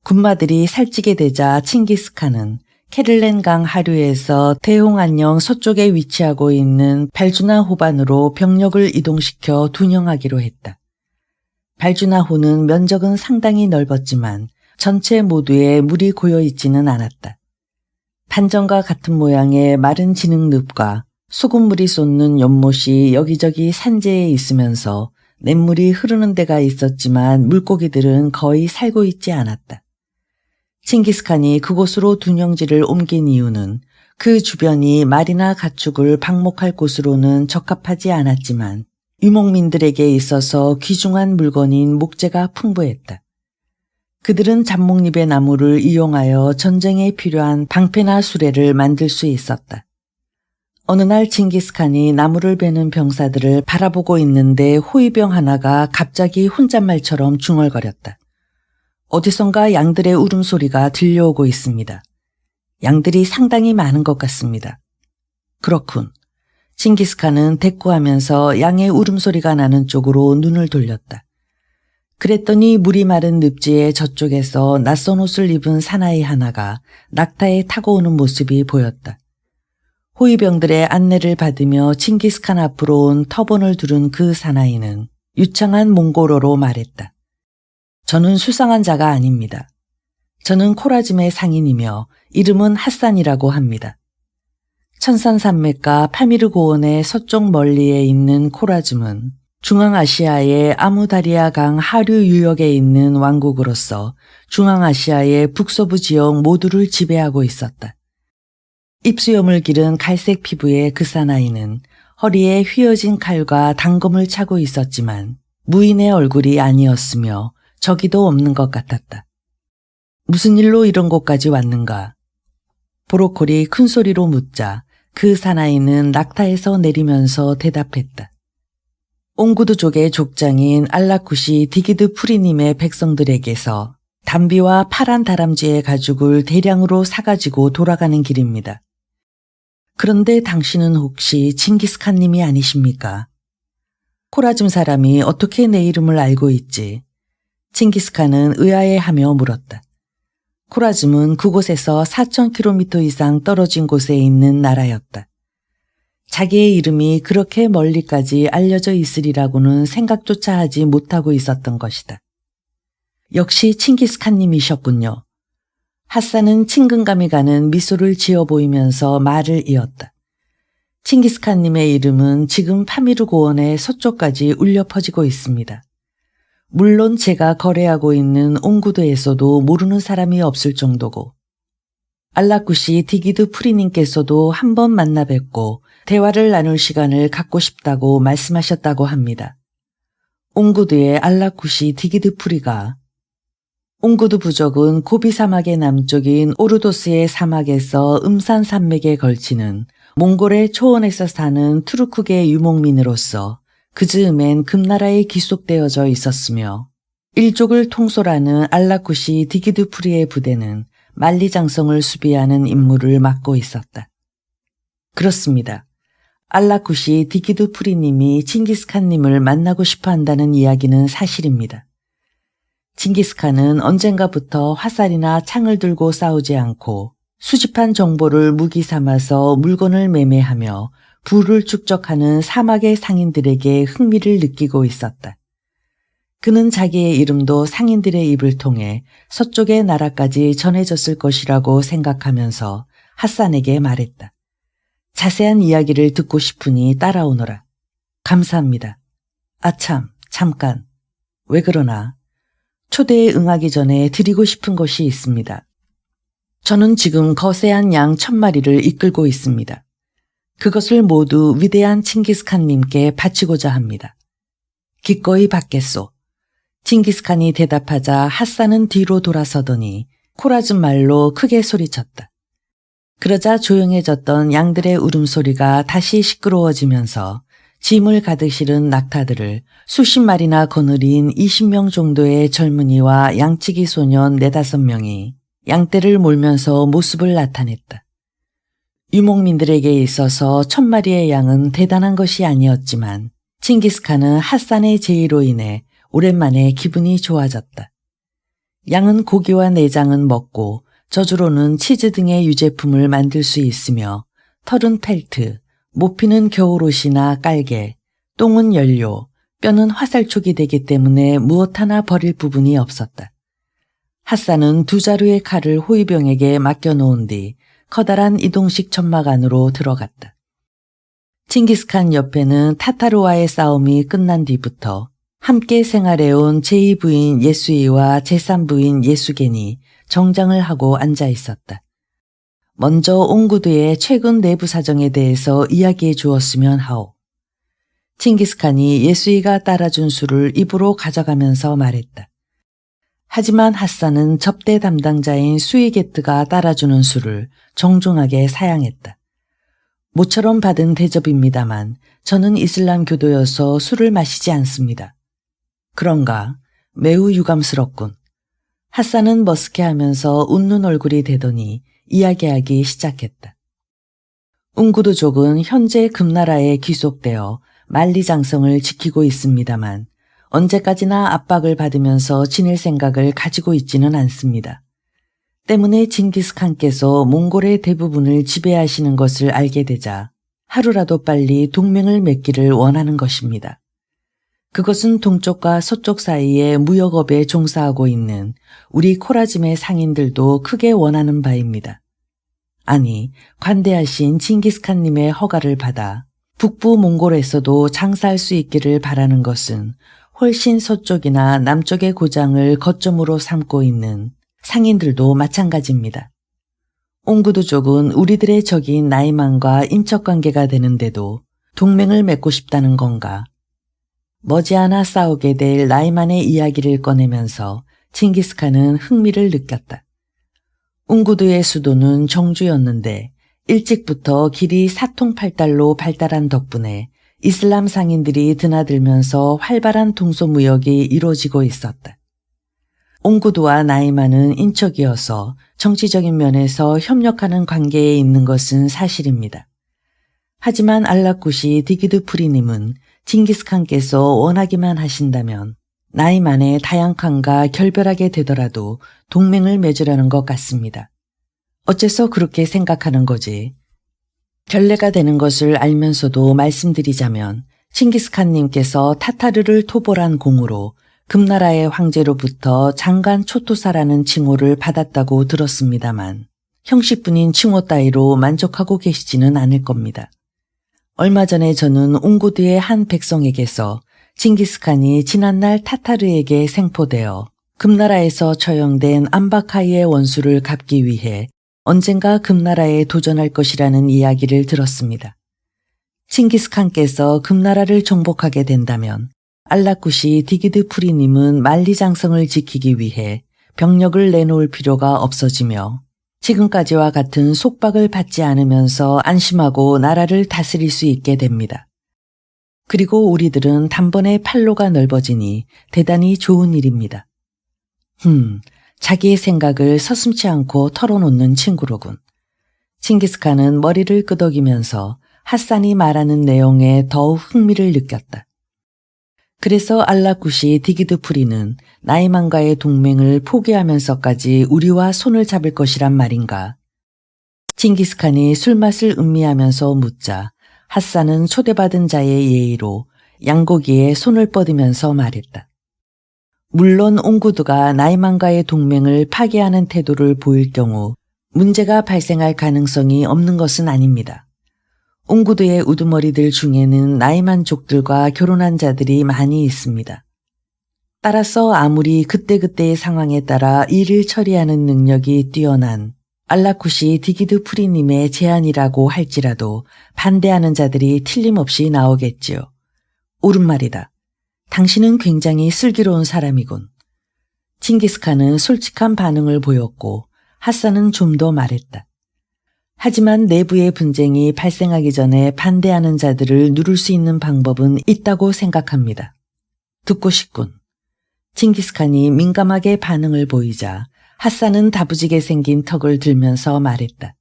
S1: 군마들이 살찌게 되자 칭기스칸은 케를렌강 하류에서 대홍안령 서쪽에 위치하고 있는 발주나호반으로 병력을 이동시켜 둔영하기로 했다. 발주나호는 면적은 상당히 넓었지만 전체 모두에 물이 고여있지는 않았다. 판정과 같은 모양의 마른 진흙늪과 소금물이 솟는 연못이 여기저기 산재에 있으면서 냇물이 흐르는 데가 있었지만 물고기들은 거의 살고 있지 않았다. 칭기스칸이 그곳으로 둔영지를 옮긴 이유는 그 주변이 말이나 가축을 방목할 곳으로는 적합하지 않았지만 유목민들에게 있어서 귀중한 물건인 목재가 풍부했다. 그들은 잡목잎의 나무를 이용하여 전쟁에 필요한 방패나 수레를 만들 수 있었다. 어느 날 칭기스칸이 나무를 베는 병사들을 바라보고 있는데 호위병 하나가 갑자기 혼잣말처럼 중얼거렸다. 어디선가 양들의 울음소리가 들려오고 있습니다. 양들이 상당히 많은 것 같습니다. 그렇군. 칭기스칸은 대꾸하면서 양의 울음소리가 나는 쪽으로 눈을 돌렸다. 그랬더니 물이 마른 늪지의 저쪽에서 낯선 옷을 입은 사나이 하나가 낙타에 타고 오는 모습이 보였다. 호위병들의 안내를 받으며 칭기스칸 앞으로 온 터번을 두른 그 사나이는 유창한 몽골어로 말했다. 저는 수상한 자가 아닙니다. 저는 코라즘의 상인이며 이름은 핫산이라고 합니다. 천산산맥과 파미르 고원의 서쪽 멀리에 있는 코라즘은 중앙아시아의 아무다리아 강 하류 유역에 있는 왕국으로서 중앙아시아의 북서부 지역 모두를 지배하고 있었다. 입수염을 기른 갈색 피부의 그 사나이는 허리에 휘어진 칼과 단검을 차고 있었지만 무인의 얼굴이 아니었으며 저기도 없는 것 같았다. 무슨 일로 이런 곳까지 왔는가? 보로콜이 큰 소리로 묻자 그 사나이는 낙타에서 내리면서 대답했다. 옹구두족의 족장인 알라쿠시 디기드 프리님의 백성들에게서 담비와 파란 다람쥐의 가죽을 대량으로 사가지고 돌아가는 길입니다. 그런데 당신은 혹시 징기스칸님이 아니십니까? 코라즘 사람이 어떻게 내 이름을 알고 있지? 징기스칸은 의아해하며 물었다. 코라즘은 그곳에서 4,000km 이상 떨어진 곳에 있는 나라였다. 자기의 이름이 그렇게 멀리까지 알려져 있으리라고는 생각조차 하지 못하고 있었던 것이다. 역시 칭기스칸님이셨군요. 핫산은 친근감이 가는 미소를 지어 보이면서 말을 이었다. 칭기스칸님의 이름은 지금 파미르 고원의 서쪽까지 울려 퍼지고 있습니다. 물론 제가 거래하고 있는 옹구드에서도 모르는 사람이 없을 정도고 알라쿠시 디기드 프리님께서도 한번 만나 뵙고 대화를 나눌 시간을 갖고 싶다고 말씀하셨다고 합니다. 옹구드의 알라쿠시 디기드 프리가 옹구드 부족은 고비 사막의 남쪽인 오르도스의 사막에서 음산 산맥에 걸치는 몽골의 초원에서 사는 투르크계 유목민으로서 그 즈음엔 금나라에 귀속되어져 있었으며 일족을 통솔하는 알라쿠시 디기드 프리의 부대는 만리장성을 수비하는 임무를 맡고 있었다. 그렇습니다. 알라쿠시 디기드 프리님이 징기스칸님을 만나고 싶어 한다는 이야기는 사실입니다. 징기스칸은 언젠가부터 화살이나 창을 들고 싸우지 않고 수집한 정보를 무기 삼아서 물건을 매매하며 부를 축적하는 사막의 상인들에게 흥미를 느끼고 있었다. 그는 자기의 이름도 상인들의 입을 통해 서쪽의 나라까지 전해졌을 것이라고 생각하면서 핫산에게 말했다. 자세한 이야기를 듣고 싶으니 따라오너라. 감사합니다. 아참, 잠깐. 왜 그러나? 초대에 응하기 전에 드리고 싶은 것이 있습니다. 저는 지금 거세한 양 1000마리를 이끌고 있습니다. 그것을 모두 위대한 칭기스칸님께 바치고자 합니다. 기꺼이 받겠소. 칭기스칸이 대답하자 핫산은 뒤로 돌아서더니 코라즘 말로 크게 소리쳤다. 그러자 조용해졌던 양들의 울음소리가 다시 시끄러워지면서 짐을 가득 실은 낙타들을 수십 마리나 거느린 20명 정도의 젊은이와 양치기 소년 4-5명이 양떼를 몰면서 모습을 나타냈다. 유목민들에게 있어서 1000마리의 양은 대단한 것이 아니었지만 칭기스칸은 핫산의 제의로 인해 오랜만에 기분이 좋아졌다. 양은 고기와 내장은 먹고 저주로는 치즈 등의 유제품을 만들 수 있으며 털은 펠트, 모피는 겨울옷이나 깔개, 똥은 연료, 뼈는 화살촉이 되기 때문에 무엇 하나 버릴 부분이 없었다. 핫산은 2자루의 칼을 호위병에게 맡겨놓은 뒤 커다란 이동식 천막 안으로 들어갔다. 칭기스칸 옆에는 타타르와의 싸움이 끝난 뒤부터 함께 생활해온 제2부인 예수이와 제3부인 예수겐이 정장을 하고 앉아 있었다. 먼저 옹구드의 최근 내부 사정에 대해서 이야기해 주었으면 하오. 칭기스칸이 예수이가 따라준 술을 입으로 가져가면서 말했다. 하지만 핫산은 접대 담당자인 수이게트가 따라주는 술을 정중하게 사양했다. 모처럼 받은 대접입니다만 저는 이슬람 교도여서 술을 마시지 않습니다. 그런가? 매우 유감스럽군. 핫산은 머쓱해하면서 웃는 얼굴이 되더니 이야기하기 시작했다. 옹구두족은 현재 금나라에 귀속되어 만리장성을 지키고 있습니다만 언제까지나 압박을 받으면서 지낼 생각을 가지고 있지는 않습니다. 때문에 징기스칸께서 몽골의 대부분을 지배하시는 것을 알게 되자 하루라도 빨리 동맹을 맺기를 원하는 것입니다. 그것은 동쪽과 서쪽 사이에 무역업에 종사하고 있는 우리 코라짐의 상인들도 크게 원하는 바입니다. 아니, 관대하신 징기스칸님의 허가를 받아 북부 몽골에서도 장사할 수 있기를 바라는 것은 훨씬 서쪽이나 남쪽의 고장을 거점으로 삼고 있는 상인들도 마찬가지입니다. 옹구두족은 우리들의 적인 나이만과 인척관계가 되는데도 동맹을 맺고 싶다는 건가? 머지않아 싸우게 될 나이만의 이야기를 꺼내면서 징기스칸은 흥미를 느꼈다. 옹구두의 수도는 정주였는데 일찍부터 길이 사통팔달로 발달한 덕분에 이슬람 상인들이 드나들면서 활발한 동소무역이 이루어지고 있었다. 옹구두와 나이만은 인척이어서 정치적인 면에서 협력하는 관계에 있는 것은 사실입니다. 하지만 알라쿠시 디기드프리님은 징기스칸께서 원하기만 하신다면 나이만의 다양칸과 결별하게 되더라도 동맹을 맺으려는 것 같습니다. 어째서 그렇게 생각하는 거지? 결례가 되는 것을 알면서도 말씀드리자면 칭기스칸님께서 타타르를 토벌한 공으로 금나라의 황제로부터 장간 초토사라는 칭호를 받았다고 들었습니다만 형식뿐인 칭호 따위로 만족하고 계시지는 않을 겁니다. 얼마 전에 저는 옹구두의 한 백성에게서 징기스칸이 지난날 타타르에게 생포되어 금나라에서 처형된 암바카이의 원수를 갚기 위해 언젠가 금나라에 도전할 것이라는 이야기를 들었습니다. 칭기스칸께서 금나라를 정복하게 된다면 알라쿠시 디기드프리님은 만리장성을 지키기 위해 병력을 내놓을 필요가 없어지며 지금까지와 같은 속박을 받지 않으면서 안심하고 나라를 다스릴 수 있게 됩니다. 그리고 우리들은 단번에 판로가 넓어지니 대단히 좋은 일입니다. 자기의 생각을 서슴지 않고 털어놓는 친구로군. 칭기스칸은 머리를 끄덕이면서 핫산이 말하는 내용에 더욱 흥미를 느꼈다. 그래서 알라쿠시 디기드프리는 나이만과의 동맹을 포기하면서까지 우리와 손을 잡을 것이란 말인가. 칭기스칸이 술맛을 음미하면서 묻자 핫산은 초대받은 자의 예의로 양고기에 손을 뻗으면서 말했다. 물론 옹구두가 나이만과의 동맹을 파기하는 태도를 보일 경우 문제가 발생할 가능성이 없는 것은 아닙니다. 옹구두의 우두머리들 중에는 나이만족들과 결혼한 자들이 많이 있습니다. 따라서 아무리 그때그때의 상황에 따라 일을 처리하는 능력이 뛰어난 알라쿠시 디기드프리님의 제안이라고 할지라도 반대하는 자들이 틀림없이 나오겠지요. 옳은 말이다. 당신은 굉장히 슬기로운 사람이군. 칭기스칸은 솔직한 반응을 보였고 핫산은 좀 더 말했다. 하지만 내부의 분쟁이 발생하기 전에 반대하는 자들을 누를 수 있는 방법은 있다고 생각합니다. 듣고 싶군. 칭기스칸이 민감하게 반응을 보이자 핫산은 다부지게 생긴 턱을 들면서 말했다.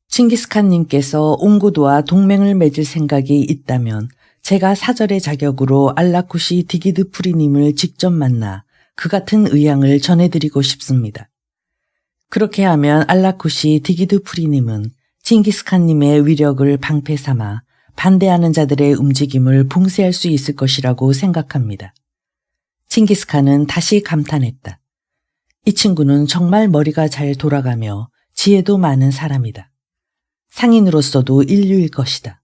S1: 칭기스칸님께서 옹구두와 동맹을 맺을 생각이 있다면 제가 사절의 자격으로 알라쿠시 디기드프리님을 직접 만나 그 같은 의향을 전해드리고 싶습니다. 그렇게 하면 알라쿠시 디기드프리님은 칭기스칸님의 위력을 방패 삼아 반대하는 자들의 움직임을 봉쇄할 수 있을 것이라고 생각합니다. 칭기스칸은 다시 감탄했다. 이 친구는 정말 머리가 잘 돌아가며 지혜도 많은 사람이다. 상인으로서도 인류일 것이다.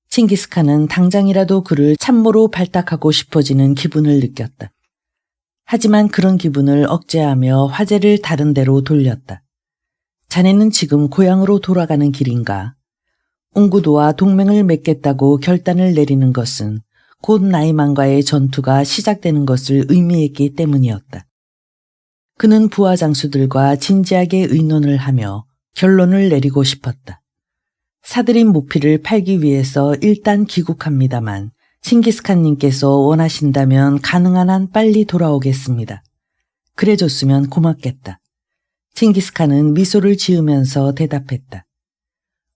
S1: 칭기스칸은 당장이라도 그를 참모로 발탁하고 싶어지는 기분을 느꼈다. 하지만 그런 기분을 억제하며 화제를 다른 데로 돌렸다. 자네는 지금 고향으로 돌아가는 길인가? 옹구두와 동맹을 맺겠다고 결단을 내리는 것은 곧 나이만과의 전투가 시작되는 것을 의미했기 때문이었다. 그는 부하 장수들과 진지하게 의논을 하며 결론을 내리고 싶었다. 사들인 모피를 팔기 위해서 일단 귀국합니다만 칭기스칸님께서 원하신다면 가능한 한 빨리 돌아오겠습니다. 그래줬으면 고맙겠다. 칭기스칸은 미소를 지으면서 대답했다.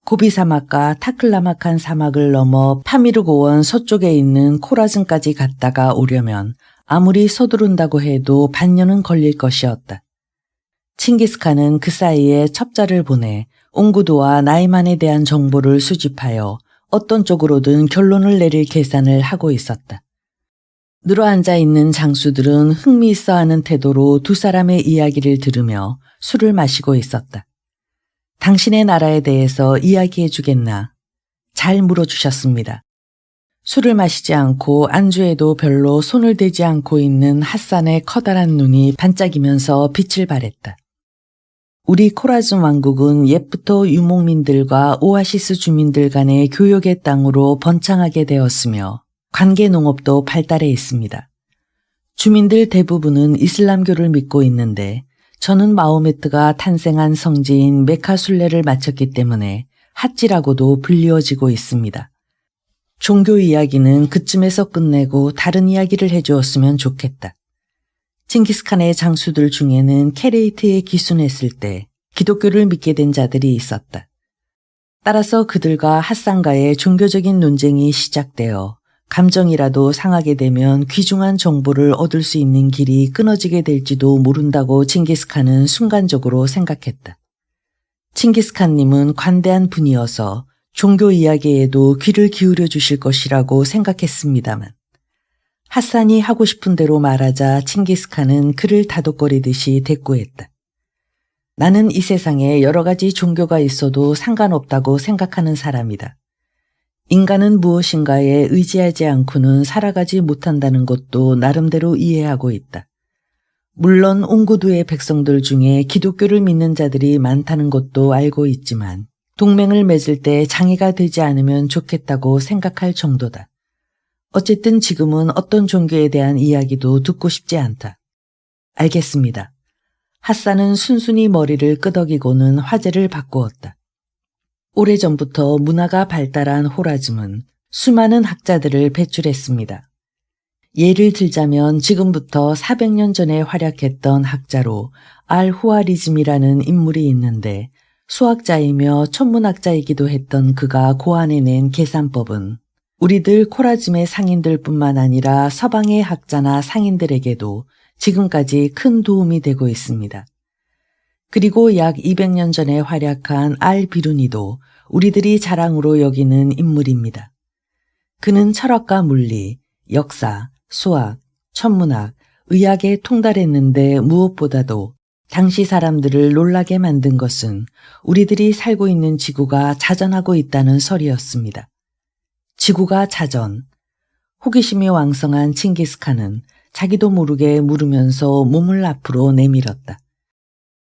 S1: 고비 사막과 타클라마칸 사막을 넘어 파미르고원 서쪽에 있는 코라즌까지 갔다가 오려면 아무리 서두른다고 해도 반년은 걸릴 것이었다. 칭기스칸은 그 사이에 첩자를 보내 옹구두와 나이만에 대한 정보를 수집하여 어떤 쪽으로든 결론을 내릴 계산을 하고 있었다. 늘어앉아 있는 장수들은 흥미있어하는 태도로 두 사람의 이야기를 들으며 술을 마시고 있었다. 당신의 나라에 대해서 이야기해 주겠나? 잘 물어주셨습니다. 술을 마시지 않고 안주에도 별로 손을 대지 않고 있는 핫산의 커다란 눈이 반짝이면서 빛을 발했다. 우리 코라즘 왕국은 옛부터 유목민들과 오아시스 주민들 간의 교역의 땅으로 번창하게 되었으며 관계 농업도 발달해 있습니다. 주민들 대부분은 이슬람교를 믿고 있는데 저는 마호메트가 탄생한 성지인 메카 순례를 마쳤기 때문에 핫지라고도 불리워지고 있습니다. 종교 이야기는 그쯤에서 끝내고 다른 이야기를 해주었으면 좋겠다. 칭기스칸의 장수들 중에는 케레이트에 기순했을 때 기독교를 믿게 된 자들이 있었다. 따라서 그들과 핫산과의 종교적인 논쟁이 시작되어 감정이라도 상하게 되면 귀중한 정보를 얻을 수 있는 길이 끊어지게 될지도 모른다고 칭기스칸은 순간적으로 생각했다. 칭기스칸님은 관대한 분이어서 종교 이야기에도 귀를 기울여 주실 것이라고 생각했습니다만 핫산이 하고 싶은 대로 말하자 칭기스칸은 그를 다독거리듯이 대꾸했다. 나는 이 세상에 여러 가지 종교가 있어도 상관없다고 생각하는 사람이다. 인간은 무엇인가에 의지하지 않고는 살아가지 못한다는 것도 나름대로 이해하고 있다. 물론 옹구두의 백성들 중에 기독교를 믿는 자들이 많다는 것도 알고 있지만 동맹을 맺을 때 장애가 되지 않으면 좋겠다고 생각할 정도다. 어쨌든 지금은 어떤 종교에 대한 이야기도 듣고 싶지 않다. 알겠습니다. 핫산은 순순히 머리를 끄덕이고는 화제를 바꾸었다. 오래전부터 문화가 발달한 호라즘은 수많은 학자들을 배출했습니다. 예를 들자면 지금부터 400년 전에 활약했던 학자로 알후아리즘이라는 인물이 있는데 수학자이며 천문학자이기도 했던 그가 고안해낸 계산법은 우리들 코라즘의 상인들뿐만 아니라 서방의 학자나 상인들에게도 지금까지 큰 도움이 되고 있습니다. 그리고 약 200년 전에 활약한 알비루니도 우리들이 자랑으로 여기는 인물입니다. 그는 철학과 물리, 역사, 수학, 천문학, 의학에 통달했는데 무엇보다도 당시 사람들을 놀라게 만든 것은 우리들이 살고 있는 지구가 자전하고 있다는 설이었습니다. 지구가 자전. 호기심이 왕성한 칭기스칸은 자기도 모르게 물으면서 몸을 앞으로 내밀었다.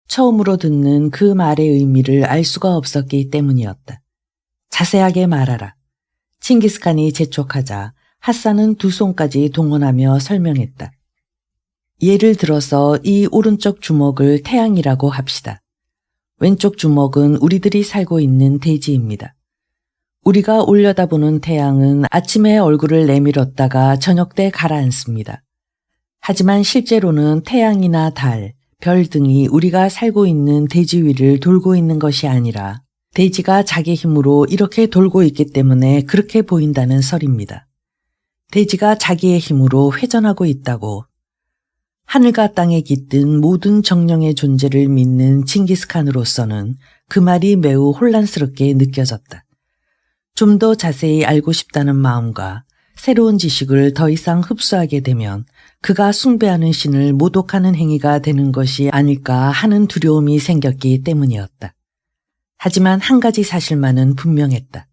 S1: 처음으로 듣는 그 말의 의미를 알 수가 없었기 때문이었다. 자세하게 말하라. 칭기스칸이 재촉하자 핫산은 두 손까지 동원하며 설명했다. 예를 들어서 이 오른쪽 주먹을 태양이라고 합시다. 왼쪽 주먹은 우리들이 살고 있는 대지입니다. 우리가 올려다보는 태양은 아침에 얼굴을 내밀었다가 저녁 때 가라앉습니다. 하지만 실제로는 태양이나 달, 별 등이 우리가 살고 있는 대지 위를 돌고 있는 것이 아니라 대지가 자기 힘으로 이렇게 돌고 있기 때문에 그렇게 보인다는 설입니다. 대지가 자기의 힘으로 회전하고 있다고. 하늘과 땅에 깃든 모든 정령의 존재를 믿는 칭기스칸으로서는 그 말이 매우 혼란스럽게 느껴졌다. 좀 더 자세히 알고 싶다는 마음과 새로운 지식을 더 이상 흡수하게 되면 그가 숭배하는 신을 모독하는 행위가 되는 것이 아닐까 하는 두려움이 생겼기 때문이었다. 하지만 한 가지 사실만은 분명했다.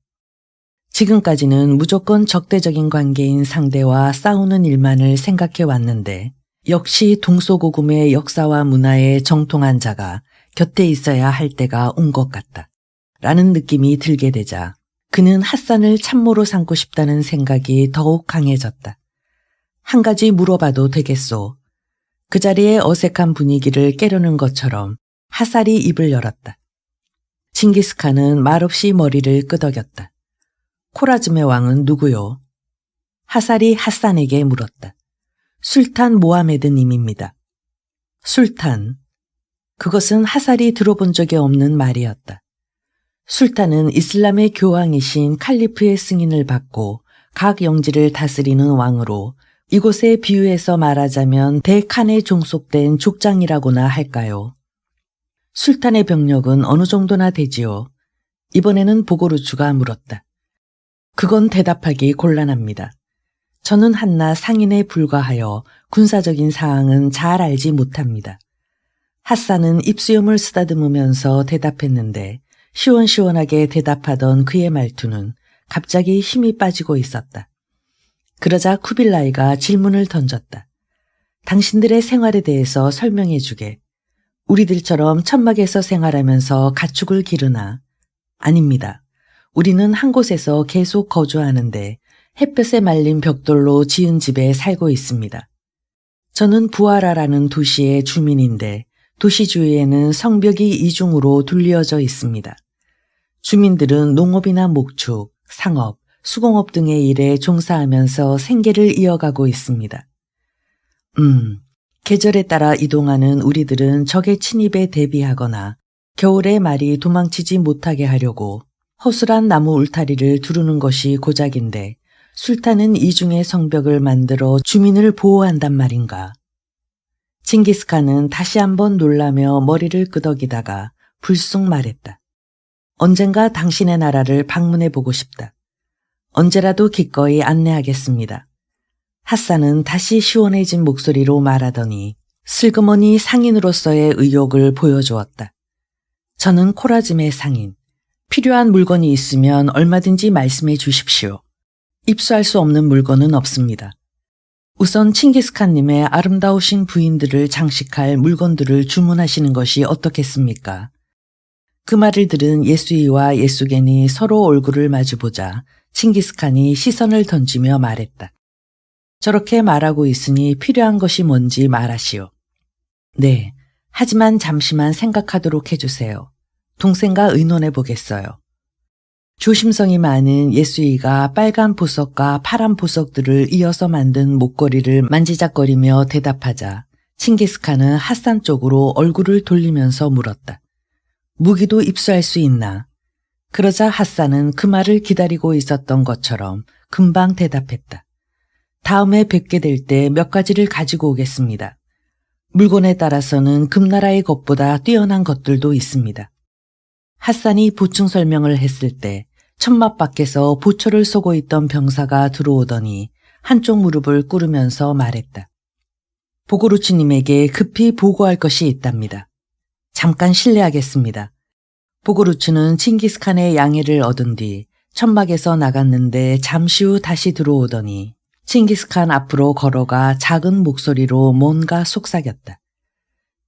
S1: 지금까지는 무조건 적대적인 관계인 상대와 싸우는 일만을 생각해 왔는데 역시 동서고금의 역사와 문화에 정통한 자가 곁에 있어야 할 때가 온 것 같다. 라는 느낌이 들게 되자 그는 핫산을 참모로 삼고 싶다는 생각이 더욱 강해졌다. 한 가지 물어봐도 되겠소. 그 자리에 어색한 분위기를 깨려는 것처럼 핫살이 입을 열었다. 칭기스칸은 말없이 머리를 끄덕였다. 코라즘의 왕은 누구요? 핫살이 핫산에게 물었다. 술탄 모하메드님입니다. 술탄. 그것은 핫살이 들어본 적이 없는 말이었다. 술탄은 이슬람의 교황이신 칼리프의 승인을 받고 각 영지를 다스리는 왕으로 이곳에 비유해서 말하자면 대칸에 종속된 족장이라고나 할까요? 술탄의 병력은 어느 정도나 되지요? 이번에는 보고르주가 물었다. 그건 대답하기 곤란합니다. 저는 한낱 상인에 불과하여 군사적인 사항은 잘 알지 못합니다. 핫사는 입수염을 쓰다듬으면서 대답했는데 시원시원하게 대답하던 그의 말투는 갑자기 힘이 빠지고 있었다. 그러자 쿠빌라이가 질문을 던졌다. 당신들의 생활에 대해서 설명해 주게. 우리들처럼 천막에서 생활하면서 가축을 기르나? 아닙니다. 우리는 한 곳에서 계속 거주하는데 햇볕에 말린 벽돌로 지은 집에 살고 있습니다. 저는 부하라라는 도시의 주민인데 도시 주위에는 성벽이 이중으로 둘리어져 있습니다. 주민들은 농업이나 목축, 상업, 수공업 등의 일에 종사하면서 생계를 이어가고 있습니다. 계절에 따라 이동하는 우리들은 적의 침입에 대비하거나 겨울에 말이 도망치지 못하게 하려고 허술한 나무 울타리를 두르는 것이 고작인데 술탄은 이중의 성벽을 만들어 주민을 보호한단 말인가. 징기스칸은 다시 한번 놀라며 머리를 끄덕이다가 불쑥 말했다. 언젠가 당신의 나라를 방문해 보고 싶다. 언제라도 기꺼이 안내하겠습니다. 핫사는 다시 시원해진 목소리로 말하더니 슬그머니 상인으로서의 의욕을 보여주었다. 저는 코라짐의 상인. 필요한 물건이 있으면 얼마든지 말씀해 주십시오. 입수할 수 없는 물건은 없습니다. 우선 칭기스칸님의 아름다우신 부인들을 장식할 물건들을 주문하시는 것이 어떻겠습니까? 그 말을 들은 예수이와 예수겐이 서로 얼굴을 마주보자 칭기스칸이 시선을 던지며 말했다. 저렇게 말하고 있으니 필요한 것이 뭔지 말하시오. 네, 하지만 잠시만 생각하도록 해주세요. 동생과 의논해 보겠어요. 조심성이 많은 예수이가 빨간 보석과 파란 보석들을 이어서 만든 목걸이를 만지작거리며 대답하자 칭기스칸은 핫산 쪽으로 얼굴을 돌리면서 물었다. 무기도 입수할 수 있나? 그러자 핫산은 그 말을 기다리고 있었던 것처럼 금방 대답했다. 다음에 뵙게 될 때 몇 가지를 가지고 오겠습니다. 물건에 따라서는 금나라의 것보다 뛰어난 것들도 있습니다. 핫산이 보충 설명을 했을 때 천막 밖에서 보초를 쏘고 있던 병사가 들어오더니 한쪽 무릎을 꿇으면서 말했다. 보고루츠님에게 급히 보고할 것이 있답니다. 잠깐 실례하겠습니다. 보고루츠는 칭기스칸의 양해를 얻은 뒤 천막에서 나갔는데 잠시 후 다시 들어오더니 칭기스칸 앞으로 걸어가 작은 목소리로 뭔가 속삭였다.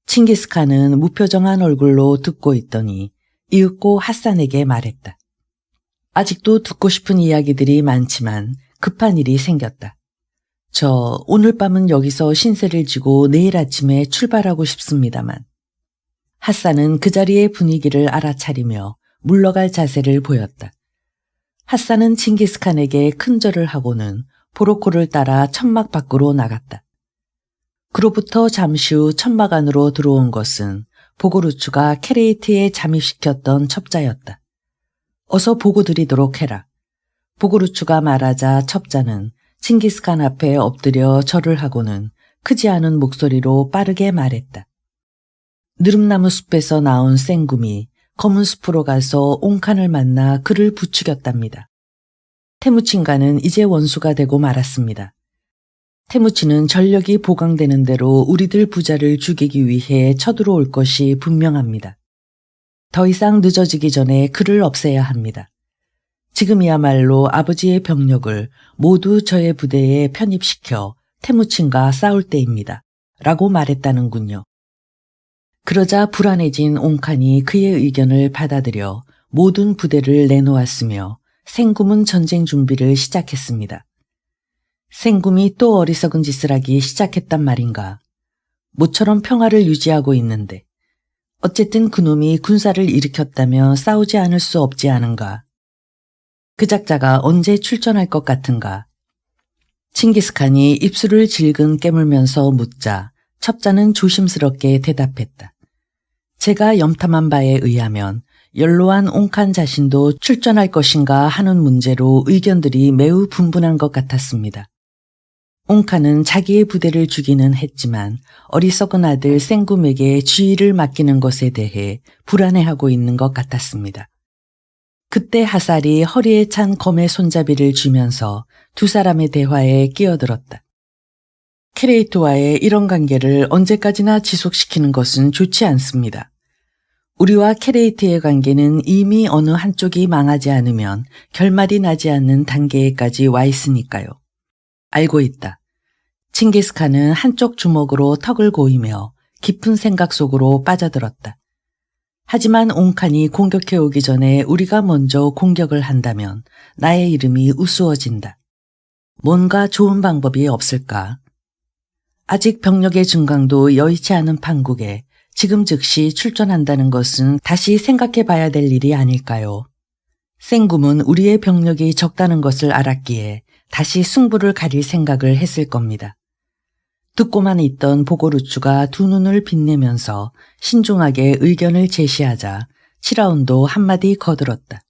S1: 칭기스칸은 무표정한 얼굴로 듣고 있더니 이윽고 핫산에게 말했다. 아직도 듣고 싶은 이야기들이 많지만 급한 일이 생겼다. 저 오늘 밤은 여기서 신세를 지고 내일 아침에 출발하고 싶습니다만. 핫산은 그 자리의 분위기를 알아차리며 물러갈 자세를 보였다. 핫산은 칭기스칸에게 큰 절을 하고는 보로코를 따라 천막 밖으로 나갔다. 그로부터 잠시 후 천막 안으로 들어온 것은 보고루츠가 캐레이트에 잠입시켰던 첩자였다. 어서 보고 드리도록 해라. 보고루츠가 말하자 첩자는 칭기스칸 앞에 엎드려 절을 하고는 크지 않은 목소리로 빠르게 말했다. 느릅나무 숲에서 나온 생굼이 검은 숲으로 가서 옹칸을 만나 그를 부추겼답니다. 테무친과는 이제 원수가 되고 말았습니다. 테무친은 전력이 보강되는 대로 우리들 부자를 죽이기 위해 쳐들어올 것이 분명합니다. 더 이상 늦어지기 전에 그를 없애야 합니다. 지금이야말로 아버지의 병력을 모두 저의 부대에 편입시켜 테무친과 싸울 때입니다. 라고 말했다는군요. 그러자 불안해진 옹칸이 그의 의견을 받아들여 모든 부대를 내놓았으며 생굼은 전쟁 준비를 시작했습니다. 생굼이 또 어리석은 짓을 하기 시작했단 말인가. 모처럼 평화를 유지하고 있는데 어쨌든 그놈이 군사를 일으켰다며 싸우지 않을 수 없지 않은가. 그 작자가 언제 출전할 것 같은가. 칭기스칸이 입술을 질근 깨물면서 묻자 첩자는 조심스럽게 대답했다. 제가 염탐한 바에 의하면 연로한 옹칸 자신도 출전할 것인가 하는 문제로 의견들이 매우 분분한 것 같았습니다. 옹칸은 자기의 부대를 주기는 했지만 어리석은 아들 생굼에게 지휘를 맡기는 것에 대해 불안해하고 있는 것 같았습니다. 그때 하살이 허리에 찬 검의 손잡이를 쥐면서 두 사람의 대화에 끼어들었다. 캐레이트와의 이런 관계를 언제까지나 지속시키는 것은 좋지 않습니다. 우리와 캐레이트의 관계는 이미 어느 한쪽이 망하지 않으면 결말이 나지 않는 단계에까지 와 있으니까요. 알고 있다. 칭기스칸은 한쪽 주먹으로 턱을 고이며 깊은 생각 속으로 빠져들었다. 하지만 옹칸이 공격해 오기 전에 우리가 먼저 공격을 한다면 나의 이름이 우스워진다. 뭔가 좋은 방법이 없을까? 아직 병력의 증강도 여의치 않은 판국에 지금 즉시 출전한다는 것은 다시 생각해 봐야 될 일이 아닐까요? 생굼은 우리의 병력이 적다는 것을 알았기에 다시 승부를 가릴 생각을 했을 겁니다. 듣고만 있던 보고루추가 두 눈을 빛내면서 신중하게 의견을 제시하자 치라운도 한마디 거들었다.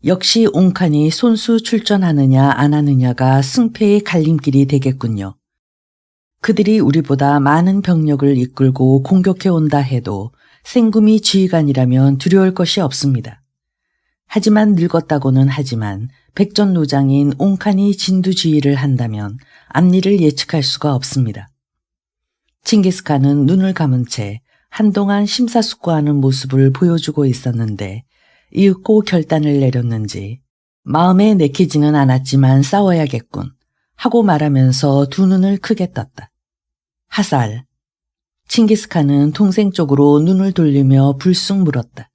S1: 역시 옹칸이 손수 출전하느냐 안 하느냐가 승패의 갈림길이 되겠군요. 그들이 우리보다 많은 병력을 이끌고 공격해 온다 해도 생굼이 지휘관이라면 두려울 것이 없습니다. 하지만 늙었다고는 하지만 백전노장인 옹칸이 진두지휘를 한다면 앞일을 예측할 수가 없습니다. 칭기스칸은 눈을 감은 채 한동안 심사숙고하는 모습을 보여주고 있었는데 이윽고 결단을 내렸는지 마음에 내키지는 않았지만 싸워야겠군 하고 말하면서 두 눈을 크게 떴다. 하살. 칭기스칸은 동생 쪽으로 눈을 돌리며 불쑥 물었다.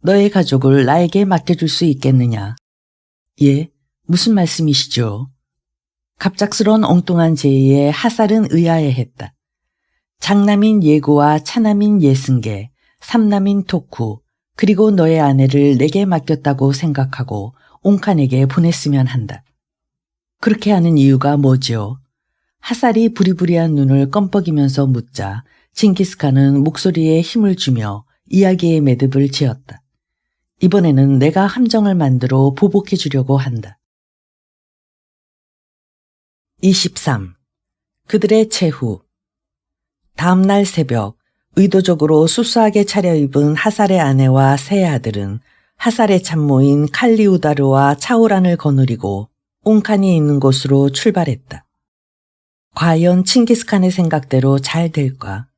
S1: 너의 가족을 나에게 맡겨줄 수 있겠느냐? 예, 무슨 말씀이시죠? 갑작스런 엉뚱한 제의에 하살은 의아해했다. 장남인 예구와 차남인 예승계, 삼남인 토쿠, 그리고 너의 아내를 내게 맡겼다고 생각하고 옹칸에게 보냈으면 한다. 그렇게 하는 이유가 뭐지요? 하살이 부리부리한 눈을 껌뻑이면서 묻자 칭기스칸은 목소리에 힘을 주며 이야기의 매듭을 지었다. 이번에는 내가 함정을 만들어 보복해 주려고 한다. 23. 그들의 최후. 다음날 새벽 의도적으로 수수하게 차려입은 하살의 아내와 세 아들은 하살의 참모인 칼리우다르와 차오란을 거느리고 옹칸이 있는 곳으로 출발했다. 과연 칭기스칸의 생각대로 잘 될까?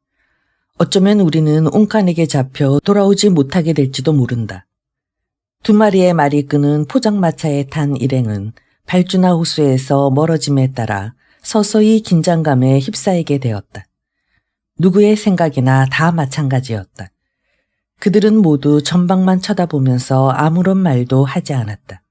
S1: 어쩌면 우리는 옹칸에게 잡혀 돌아오지 못하게 될지도 모른다. 두 마리의 말이 끄는 포장마차에 탄 일행은 발주나 호수에서 멀어짐에 따라 서서히 긴장감에 휩싸이게 되었다. 누구의 생각이나 다 마찬가지였다. 그들은 모두 전방만 쳐다보면서 아무런 말도 하지 않았다.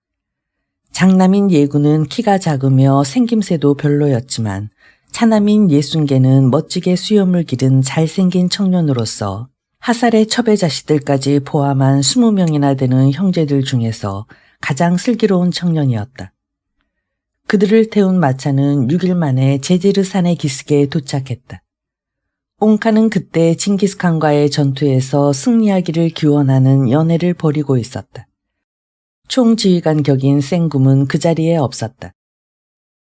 S1: 장남인 예구는 키가 작으며 생김새도 별로였지만 차남인 예순계는 멋지게 수염을 기른 잘생긴 청년으로서 하살의 첩외자식들까지 포함한 20명이나 되는 형제들 중에서 가장 슬기로운 청년이었다. 그들을 태운 마차는 6일 만에 제지르산의 기슭에 도착했다. 옹칸은 그때 징기스칸과의 전투에서 승리하기를 기원하는 연애를 벌이고 있었다. 총지휘관 격인 생굼은 그 자리에 없었다.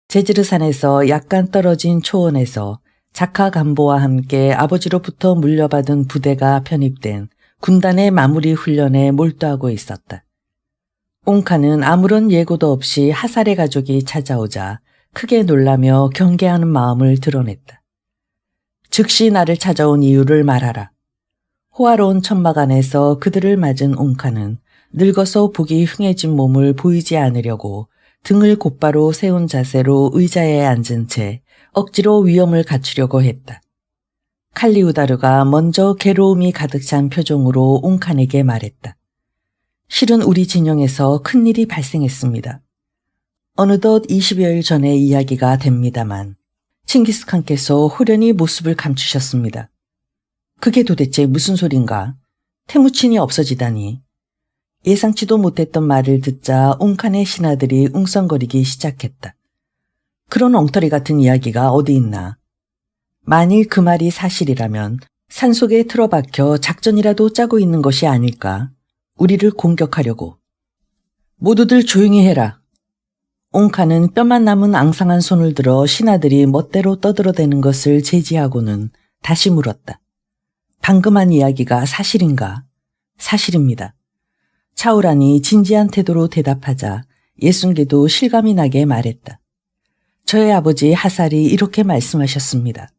S1: 제지르산에서 약간 떨어진 초원에서 자카 간보와 함께 아버지로부터 물려받은 부대가 편입된 군단의 마무리 훈련에 몰두하고 있었다. 옹칸은 아무런 예고도 없이 하살의 가족이 찾아오자 크게 놀라며 경계하는 마음을 드러냈다. 즉시 나를 찾아온 이유를 말하라. 호화로운 천막 안에서 그들을 맞은 옹칸은 늙어서 보기 흉해진 몸을 보이지 않으려고 등을 곧바로 세운 자세로 의자에 앉은 채 억지로 위엄을 갖추려고 했다. 칼리우다르가 먼저 괴로움이 가득 찬 표정으로 옹칸에게 말했다. 실은 우리 진영에서 큰일이 발생했습니다. 어느덧 20여일 전의 이야기가 됩니다만 칭기스칸께서 호련히 모습을 감추셨습니다. 그게 도대체 무슨 소린가? 태무친이 없어지다니. 예상치도 못했던 말을 듣자 옹칸의 신하들이 웅성거리기 시작했다. 그런 엉터리 같은 이야기가 어디 있나. 만일 그 말이 사실이라면 산속에 틀어박혀 작전이라도 짜고 있는 것이 아닐까. 우리를 공격하려고. 모두들 조용히 해라. 옹칸은 뼈만 남은 앙상한 손을 들어 신하들이 멋대로 떠들어대는 것을 제지하고는 다시 물었다. 방금 한 이야기가 사실인가? 사실입니다. 차우란이 진지한 태도로 대답하자 예순계도 실감이 나게 말했다. 저의 아버지 하살이 이렇게 말씀하셨습니다.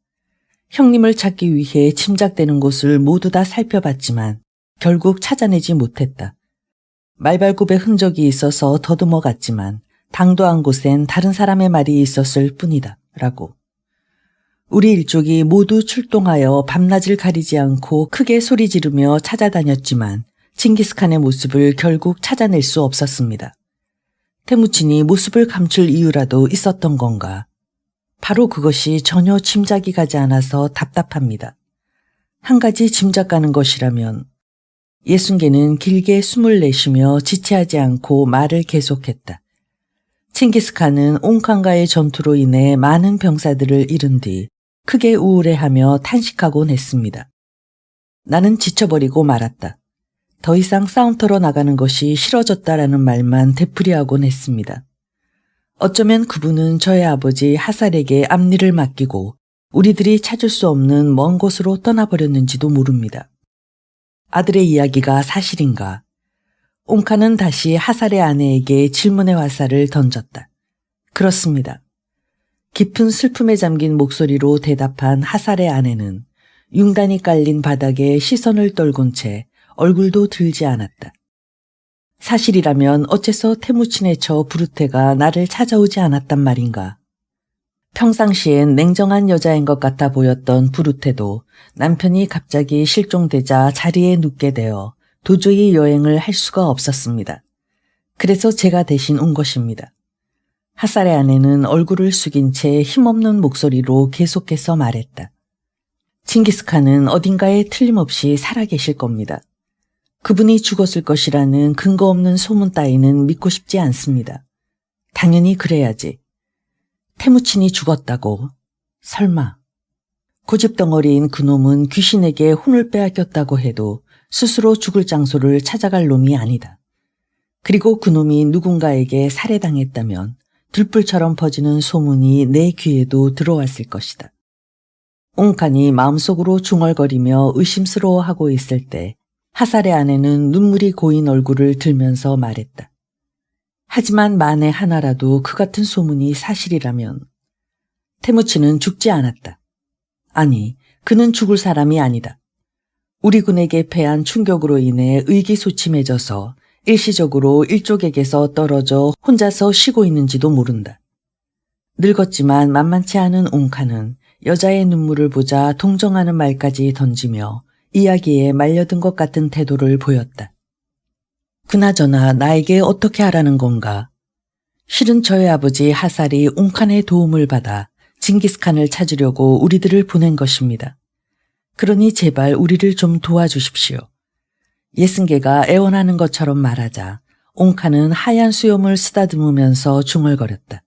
S1: 형님을 찾기 위해 짐작되는 곳을 모두 다 살펴봤지만 결국 찾아내지 못했다. 말발굽의 흔적이 있어서 더듬어 갔지만 당도한 곳엔 다른 사람의 말이 있었을 뿐이다. 라고. 우리 일족이 모두 출동하여 밤낮을 가리지 않고 크게 소리 지르며 찾아다녔지만 칭기스칸의 모습을 결국 찾아낼 수 없었습니다. 태무친이 모습을 감출 이유라도 있었던 건가? 바로 그것이 전혀 짐작이 가지 않아서 답답합니다. 한 가지 짐작 가는 것이라면 예순계는 길게 숨을 내쉬며 지체하지 않고 말을 계속했다. 칭기스칸은 옹칸과의 전투로 인해 많은 병사들을 잃은 뒤 크게 우울해하며 탄식하곤 했습니다. 나는 지쳐버리고 말았다. 더 이상 싸움터로 나가는 것이 싫어졌다라는 말만 되풀이하곤 했습니다. 어쩌면 그분은 저의 아버지 하살에게 앞일을 맡기고 우리들이 찾을 수 없는 먼 곳으로 떠나버렸는지도 모릅니다. 아들의 이야기가 사실인가? 옹칸은 다시 하살의 아내에게 질문의 화살을 던졌다. 그렇습니다. 깊은 슬픔에 잠긴 목소리로 대답한 하살의 아내는 융단이 깔린 바닥에 시선을 떨군 채 얼굴도 들지 않았다. 사실이라면 어째서 태무친의 저 부르테가 나를 찾아오지 않았단 말인가. 평상시엔 냉정한 여자인 것 같아 보였던 부르테도 남편이 갑자기 실종되자 자리에 눕게 되어 도저히 여행을 할 수가 없었습니다. 그래서 제가 대신 온 것입니다. 하살의 아내는 얼굴을 숙인 채 힘없는 목소리로 계속해서 말했다. 칭기스칸은 어딘가에 틀림없이 살아계실 겁니다. 그분이 죽었을 것이라는 근거 없는 소문 따위는 믿고 싶지 않습니다. 당연히 그래야지. 태무친이 죽었다고. 설마. 고집덩어리인 그놈은 귀신에게 혼을 빼앗겼다고 해도 스스로 죽을 장소를 찾아갈 놈이 아니다. 그리고 그놈이 누군가에게 살해당했다면 들불처럼 퍼지는 소문이 내 귀에도 들어왔을 것이다. 옹칸이 마음속으로 중얼거리며 의심스러워하고 있을 때 하살의 아내는 눈물이 고인 얼굴을 들면서 말했다. 하지만 만에 하나라도 그 같은 소문이 사실이라면 태무치는 죽지 않았다. 아니, 그는 죽을 사람이 아니다. 우리 군에게 패한 충격으로 인해 의기소침해져서 일시적으로 일족에게서 떨어져 혼자서 쉬고 있는지도 모른다. 늙었지만 만만치 않은 옹칸은 여자의 눈물을 보자 동정하는 말까지 던지며 이야기에 말려든 것 같은 태도를 보였다. 그나저나 나에게 어떻게 하라는 건가? 실은 저의 아버지 하살이 옹칸의 도움을 받아 징기스칸을 찾으려고 우리들을 보낸 것입니다. 그러니 제발 우리를 좀 도와주십시오. 예승계가 애원하는 것처럼 말하자 옹칸은 하얀 수염을 쓰다듬으면서 중얼거렸다.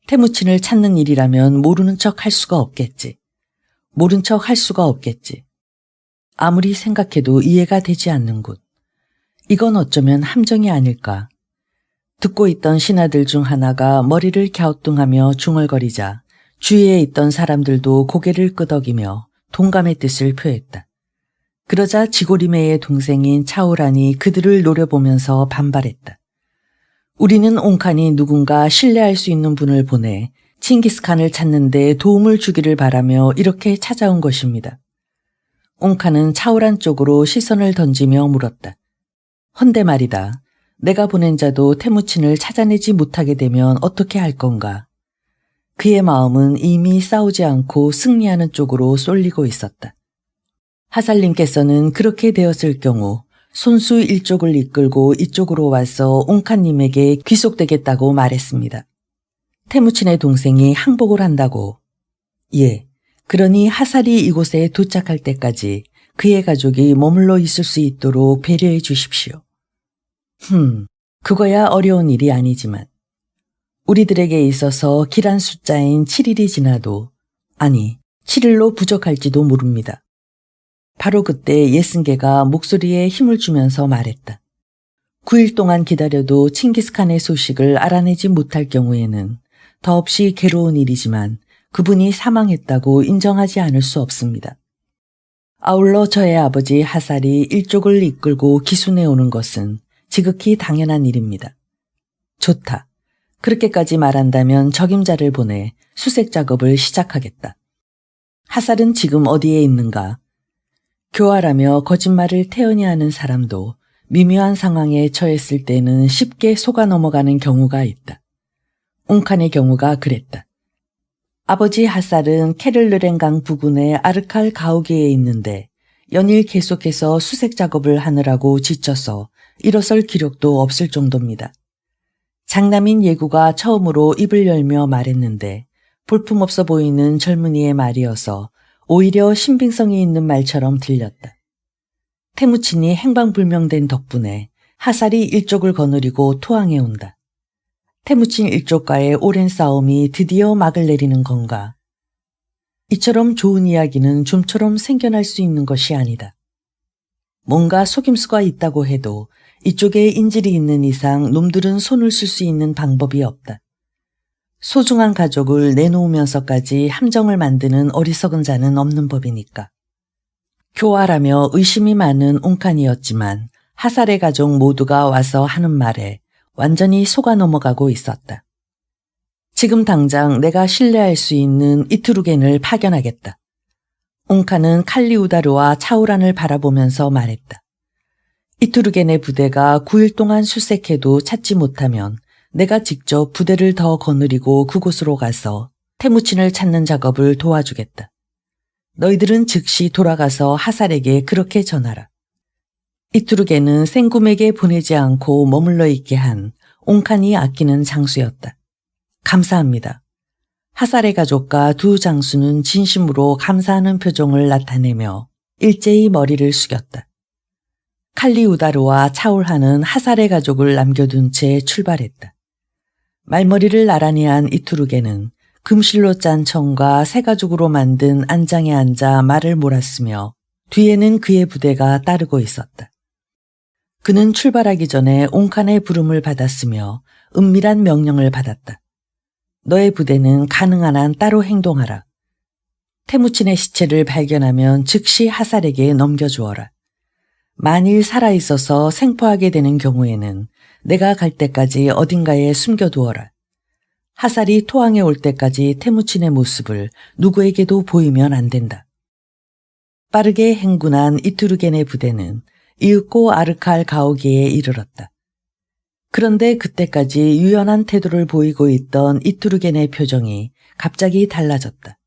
S1: 태무친을 찾는 일이라면 모르는 척 할 수가 없겠지. 모른 척 할 수가 없겠지. 아무리 생각해도 이해가 되지 않는 곳. 이건 어쩌면 함정이 아닐까. 듣고 있던 신하들 중 하나가 머리를 갸우뚱하며 중얼거리자 주위에 있던 사람들도 고개를 끄덕이며 동감의 뜻을 표했다. 그러자 지고리메의 동생인 차오란이 그들을 노려보면서 반발했다. 우리는 옹칸이 누군가 신뢰할 수 있는 분을 보내 칭기스칸을 찾는 데 도움을 주기를 바라며 이렇게 찾아온 것입니다. 옹칸은 차오란 쪽으로 시선을 던지며 물었다. 헌데 말이다. 내가 보낸 자도 태무친을 찾아내지 못하게 되면 어떻게 할 건가? 그의 마음은 이미 싸우지 않고 승리하는 쪽으로 쏠리고 있었다. 하살님께서는 그렇게 되었을 경우 손수 일족을 이끌고 이쪽으로 와서 옹칸님에게 귀속되겠다고 말했습니다. 태무친의 동생이 항복을 한다고. 예, 그러니 하살이 이곳에 도착할 때까지 그의 가족이 머물러 있을 수 있도록 배려해 주십시오. 그거야 어려운 일이 아니지만 우리들에게 있어서 길한 숫자인 7일이 지나도 아니 7일로 부족할지도 모릅니다. 바로 그때 예승계가 목소리에 힘을 주면서 말했다. 9일 동안 기다려도 칭기스칸의 소식을 알아내지 못할 경우에는 더없이 괴로운 일이지만 그분이 사망했다고 인정하지 않을 수 없습니다. 아울러 저의 아버지 하살이 일족을 이끌고 기순해 오는 것은 지극히 당연한 일입니다. 좋다. 그렇게까지 말한다면 적임자를 보내 수색 작업을 시작하겠다. 하살은 지금 어디에 있는가? 교활하며 거짓말을 태연히 하는 사람도 미묘한 상황에 처했을 때는 쉽게 속아 넘어가는 경우가 있다. 옹칸의 경우가 그랬다. 아버지 하살은 케를르렌강 부근의 아르칼 가우기에 있는데 연일 계속해서 수색 작업을 하느라고 지쳐서 일어설 기력도 없을 정도입니다. 장남인 예구가 처음으로 입을 열며 말했는데 볼품없어 보이는 젊은이의 말이어서 오히려 신빙성이 있는 말처럼 들렸다. 태무친이 행방불명된 덕분에 하살이 일족을 거느리고 토항에 온다. 태무친 일족과의 오랜 싸움이 드디어 막을 내리는 건가? 이처럼 좋은 이야기는 좀처럼 생겨날 수 있는 것이 아니다. 뭔가 속임수가 있다고 해도 이쪽에 인질이 있는 이상 놈들은 손을 쓸 수 있는 방법이 없다. 소중한 가족을 내놓으면서까지 함정을 만드는 어리석은 자는 없는 법이니까. 교활하며 의심이 많은 옹칸이었지만 하살의 가족 모두가 와서 하는 말에 완전히 속아 넘어가고 있었다. 지금 당장 내가 신뢰할 수 있는 이투르겐을 파견하겠다. 옹칸은 칼리우다르와 차우란을 바라보면서 말했다. 이투르겐의 부대가 9일 동안 수색해도 찾지 못하면 내가 직접 부대를 더 거느리고 그곳으로 가서 태무친을 찾는 작업을 도와주겠다. 너희들은 즉시 돌아가서 하살에게 그렇게 전하라. 이투르겐은 생굼에게 보내지 않고 머물러 있게 한 옹칸이 아끼는 장수였다. 감사합니다. 하살의 가족과 두 장수는 진심으로 감사하는 표정을 나타내며 일제히 머리를 숙였다. 칼리우다르와 차울하는 하살의 가족을 남겨둔 채 출발했다. 말머리를 나란히 한 이투르겐은 금실로 짠 청과 새가죽으로 만든 안장에 앉아 말을 몰았으며 뒤에는 그의 부대가 따르고 있었다. 그는 출발하기 전에 옹칸의 부름을 받았으며 은밀한 명령을 받았다. 너의 부대는 가능한 한 따로 행동하라. 태무친의 시체를 발견하면 즉시 하살에게 넘겨주어라. 만일 살아있어서 생포하게 되는 경우에는 내가 갈 때까지 어딘가에 숨겨두어라. 하살이 토항에 올 때까지 태무친의 모습을 누구에게도 보이면 안 된다. 빠르게 행군한 이투르겐의 부대는 이윽고 아르칼 가오기에 이르렀다. 그런데 그때까지 유연한 태도를 보이고 있던 이투르겐의 표정이 갑자기 달라졌다.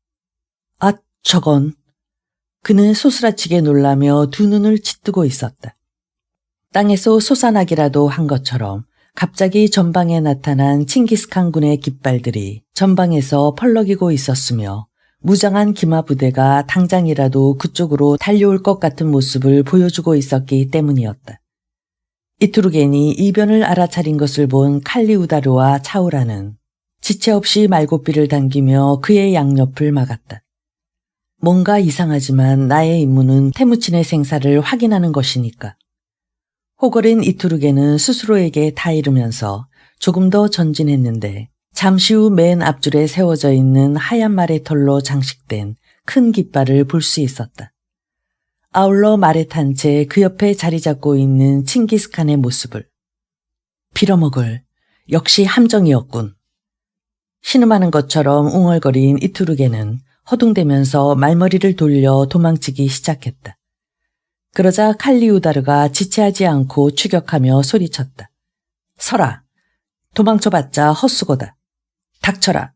S1: 아, 저건. 그는 소스라치게 놀라며 두 눈을 짓뜨고 있었다. 땅에서 솟아나기라도 한 것처럼 갑자기 전방에 나타난 칭기스칸 군의 깃발들이 전방에서 펄럭이고 있었으며 무장한 기마 부대가 당장이라도 그쪽으로 달려올 것 같은 모습을 보여주고 있었기 때문이었다. 이투르겐이 이변을 알아차린 것을 본 칼리우다르와 차우라는 지체 없이 말고삐를 당기며 그의 양옆을 막았다. 뭔가 이상하지만 나의 임무는 태무친의 생사를 확인하는 것이니까. 호걸인 이투르겐은 스스로에게 다 이르면서 조금 더 전진했는데 잠시 후 맨 앞줄에 세워져 있는 하얀 말의 털로 장식된 큰 깃발을 볼 수 있었다. 아울러 말에 탄 채 그 옆에 자리 잡고 있는 칭기스칸의 모습을. 빌어먹을, 역시 함정이었군. 신음하는 것처럼 웅얼거린 이투르겐은 허둥대면서 말머리를 돌려 도망치기 시작했다. 그러자 칼리우다르가 지체하지 않고 추격하며 소리쳤다. 서라! 도망쳐봤자 헛수고다. 닥쳐라!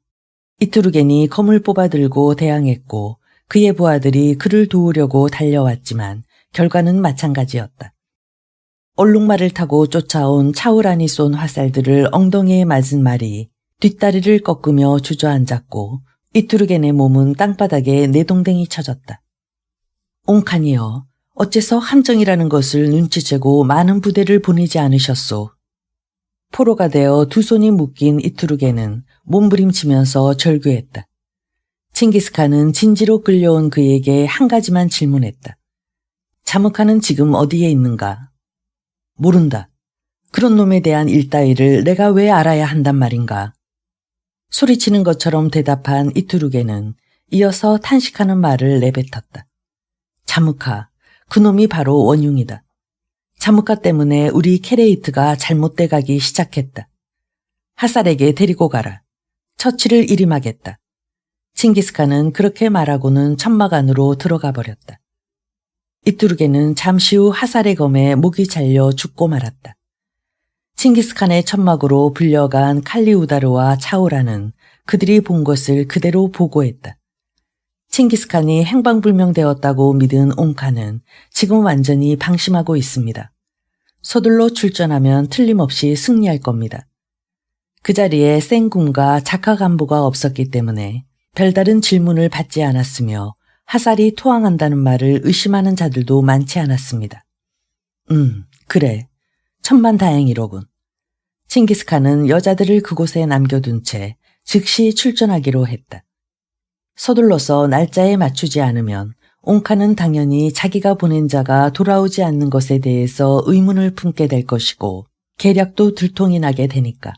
S1: 이투르겐이 검을 뽑아들고 대항했고 그의 부하들이 그를 도우려고 달려왔지만 결과는 마찬가지였다. 얼룩말을 타고 쫓아온 차우란이 쏜 화살들을 엉덩이에 맞은 말이 뒷다리를 꺾으며 주저앉았고 이투르겐의 몸은 땅바닥에 내동댕이 쳐졌다. 옹칸이여, 어째서 함정이라는 것을 눈치채고 많은 부대를 보내지 않으셨소? 포로가 되어 두 손이 묶인 이투르겐은 몸부림치면서 절규했다. 칭기스칸은 진지로 끌려온 그에게 한 가지만 질문했다. 자무칸은 지금 어디에 있는가? 모른다. 그런 놈에 대한 일 따위를 내가 왜 알아야 한단 말인가? 소리치는 것처럼 대답한 이투르겐은 이어서 탄식하는 말을 내뱉었다. 자무카, 그놈이 바로 원흉이다. 자무카 때문에 우리 캐레이트가 잘못돼 가기 시작했다. 하살에게 데리고 가라. 처치를 일임하겠다. 칭기스칸은 그렇게 말하고는 천막 안으로 들어가 버렸다. 이뚜르게는 잠시 후 하살의 검에 목이 잘려 죽고 말았다. 칭기스칸의 천막으로 불려간 칼리우다르와 차오라는 그들이 본 것을 그대로 보고했다. 칭기스칸이 행방불명되었다고 믿은 옹카는 지금 완전히 방심하고 있습니다. 서둘러 출전하면 틀림없이 승리할 겁니다. 그 자리에 생군과 자카 간보가 없었기 때문에 별다른 질문을 받지 않았으며 하살이 토항한다는 말을 의심하는 자들도 많지 않았습니다. 그래. 천만다행이로군. 칭기스칸은 여자들을 그곳에 남겨둔 채 즉시 출전하기로 했다. 서둘러서 날짜에 맞추지 않으면 옹카는 당연히 자기가 보낸 자가 돌아오지 않는 것에 대해서 의문을 품게 될 것이고 계략도 들통이 나게 되니까.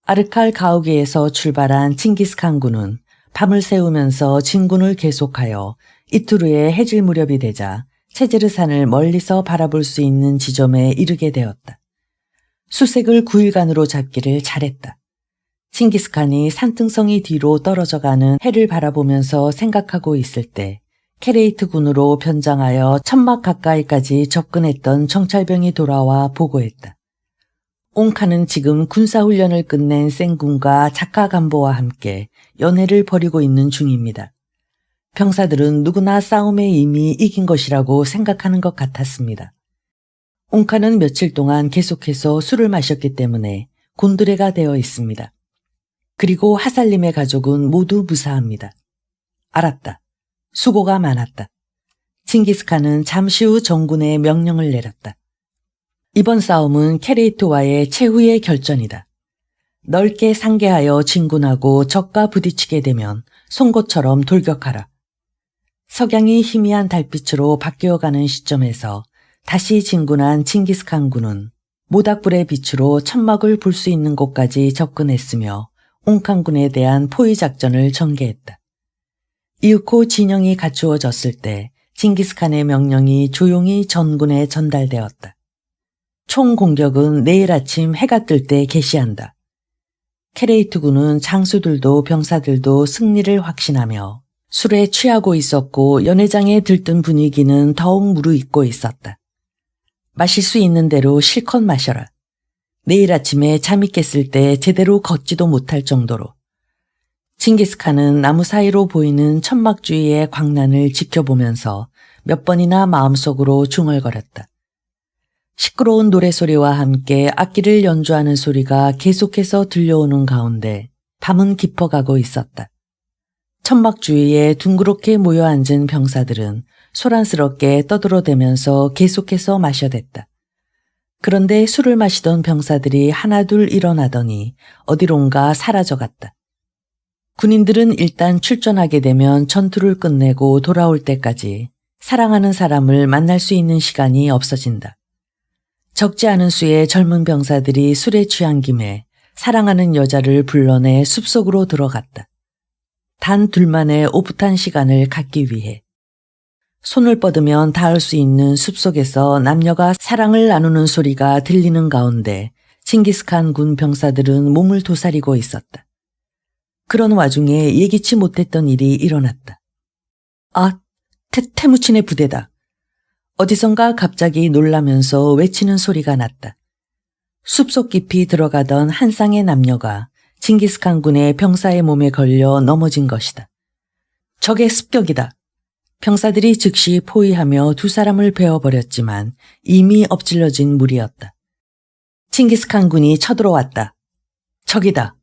S1: 아르칼 가우기에서 출발한 칭기스칸 군은 밤을 새우면서 진군을 계속하여 이투르에 해질 무렵이 되자 체제르산을 멀리서 바라볼 수 있는 지점에 이르게 되었다. 수색을 9일간으로 잡기를 잘했다. 칭기스칸이 산등성이 뒤로 떨어져가는 해를 바라보면서 생각하고 있을 때 캐레이트 군으로 변장하여 천막 가까이까지 접근했던 정찰병이 돌아와 보고했다. 옹카는 지금 군사훈련을 끝낸 생군과 자카 간보와 함께 연회를 벌이고 있는 중입니다. 병사들은 누구나 싸움에 이미 이긴 것이라고 생각하는 것 같았습니다. 옹카는 며칠 동안 계속해서 술을 마셨기 때문에 곤드레가 되어 있습니다. 그리고 하살림의 가족은 모두 무사합니다. 알았다. 수고가 많았다. 칭기스칸은 잠시 후 정군에 명령을 내렸다. 이번 싸움은 캐레이트와의 최후의 결전이다. 넓게 상계하여 진군하고 적과 부딪히게 되면 송곳처럼 돌격하라. 석양이 희미한 달빛으로 바뀌어가는 시점에서 다시 진군한 칭기스칸 군은 모닥불의 빛으로 천막을 볼 수 있는 곳까지 접근했으며 옹칸군에 대한 포위 작전을 전개했다. 이윽고 진영이 갖추어졌을 때 칭기스칸의 명령이 조용히 전군에 전달되었다. 총 공격은 내일 아침 해가 뜰 때 개시한다. 캐레이트군은 장수들도 병사들도 승리를 확신하며 술에 취하고 있었고 연회장에 들뜬 분위기는 더욱 무르익고 있었다. 마실 수 있는 대로 실컷 마셔라. 내일 아침에 잠이 깼을 때 제대로 걷지도 못할 정도로. 칭기스칸은 나무 사이로 보이는 천막 주위의 광란을 지켜보면서 몇 번이나 마음속으로 중얼거렸다. 시끄러운 노래소리와 함께 악기를 연주하는 소리가 계속해서 들려오는 가운데 밤은 깊어가고 있었다. 천막 주위에 둥그렇게 모여 앉은 병사들은 소란스럽게 떠들어대면서 계속해서 마셔댔다. 그런데 술을 마시던 병사들이 하나둘 일어나더니 어디론가 사라져갔다. 군인들은 일단 출전하게 되면 전투를 끝내고 돌아올 때까지 사랑하는 사람을 만날 수 있는 시간이 없어진다. 적지 않은 수의 젊은 병사들이 술에 취한 김에 사랑하는 여자를 불러내 숲속으로 들어갔다. 단 둘만의 오붓한 시간을 갖기 위해. 손을 뻗으면 닿을 수 있는 숲속에서 남녀가 사랑을 나누는 소리가 들리는 가운데 칭기스칸 군 병사들은 몸을 도사리고 있었다. 그런 와중에 예기치 못했던 일이 일어났다. 아, 태무친의 부대다. 어디선가 갑자기 놀라면서 외치는 소리가 났다. 숲속 깊이 들어가던 한 쌍의 남녀가 칭기스칸 군의 병사의 몸에 걸려 넘어진 것이다. 적의 습격이다. 병사들이 즉시 포위하며 두 사람을 베어버렸지만 이미 엎질러진 물이었다. 칭기스칸 군이 쳐들어왔다. 적이다.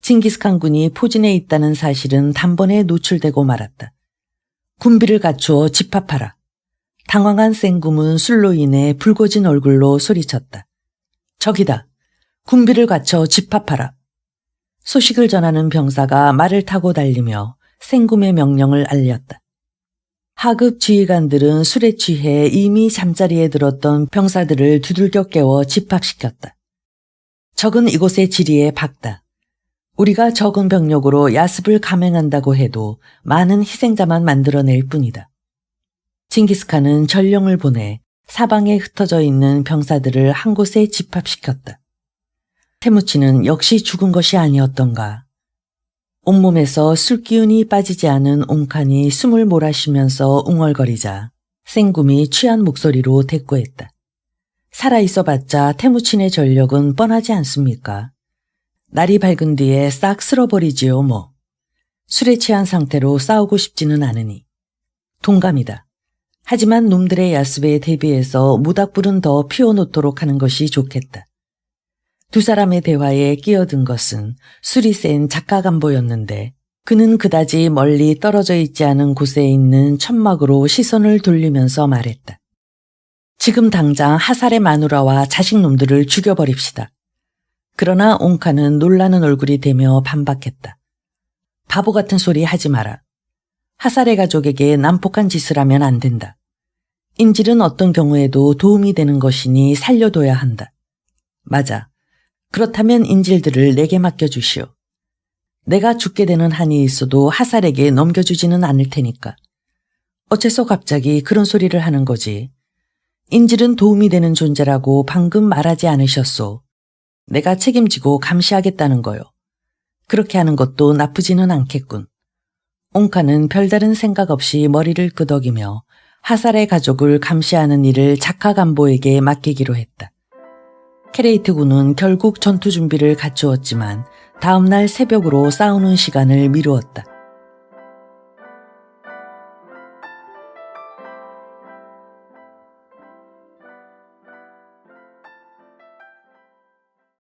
S1: 칭기스칸 군이 포진해 있다는 사실은 단번에 노출되고 말았다. 군비를 갖추어 집합하라. 당황한 생굼은 술로 인해 붉어진 얼굴로 소리쳤다. 적이다. 군비를 갖춰 집합하라. 소식을 전하는 병사가 말을 타고 달리며 생굼의 명령을 알렸다. 하급 지휘관들은 술에 취해 이미 잠자리에 들었던 병사들을 두들겨 깨워 집합시켰다. 적은 이곳의 지리에 박다. 우리가 적은 병력으로 야습을 감행한다고 해도 많은 희생자만 만들어낼 뿐이다. 칭기스칸은 전령을 보내 사방에 흩어져 있는 병사들을 한 곳에 집합시켰다. 태무치는 역시 죽은 것이 아니었던가. 온몸에서 술기운이 빠지지 않은 옹칸이 숨을 몰아쉬면서 웅얼거리자 생금이 취한 목소리로 대꾸했다. 살아있어봤자 태무친의 전력은 뻔하지 않습니까? 날이 밝은 뒤에 싹 쓸어버리지요 뭐. 술에 취한 상태로 싸우고 싶지는 않으니. 동감이다. 하지만 놈들의 야습에 대비해서 모닥불은 더 피워놓도록 하는 것이 좋겠다. 두 사람의 대화에 끼어든 것은 술이 센 작가간보였는데 그는 그다지 멀리 떨어져 있지 않은 곳에 있는 천막으로 시선을 돌리면서 말했다. 지금 당장 하살의 마누라와 자식놈들을 죽여버립시다. 그러나 옹카는 놀라는 얼굴이 되며 반박했다. 바보 같은 소리 하지 마라. 하살의 가족에게 난폭한 짓을 하면 안 된다. 인질은 어떤 경우에도 도움이 되는 것이니 살려둬야 한다. 맞아. 그렇다면 인질들을 내게 맡겨주시오. 내가 죽게 되는 한이 있어도 하살에게 넘겨주지는 않을 테니까. 어째서 갑자기 그런 소리를 하는 거지? 인질은 도움이 되는 존재라고 방금 말하지 않으셨소. 내가 책임지고 감시하겠다는 거요. 그렇게 하는 것도 나쁘지는 않겠군. 옹카는 별다른 생각 없이 머리를 끄덕이며 하살의 가족을 감시하는 일을 작가간보에게 맡기기로 했다. 케레이트 군은 결국 전투 준비를 갖추었지만 다음날 새벽으로 싸우는 시간을 미루었다.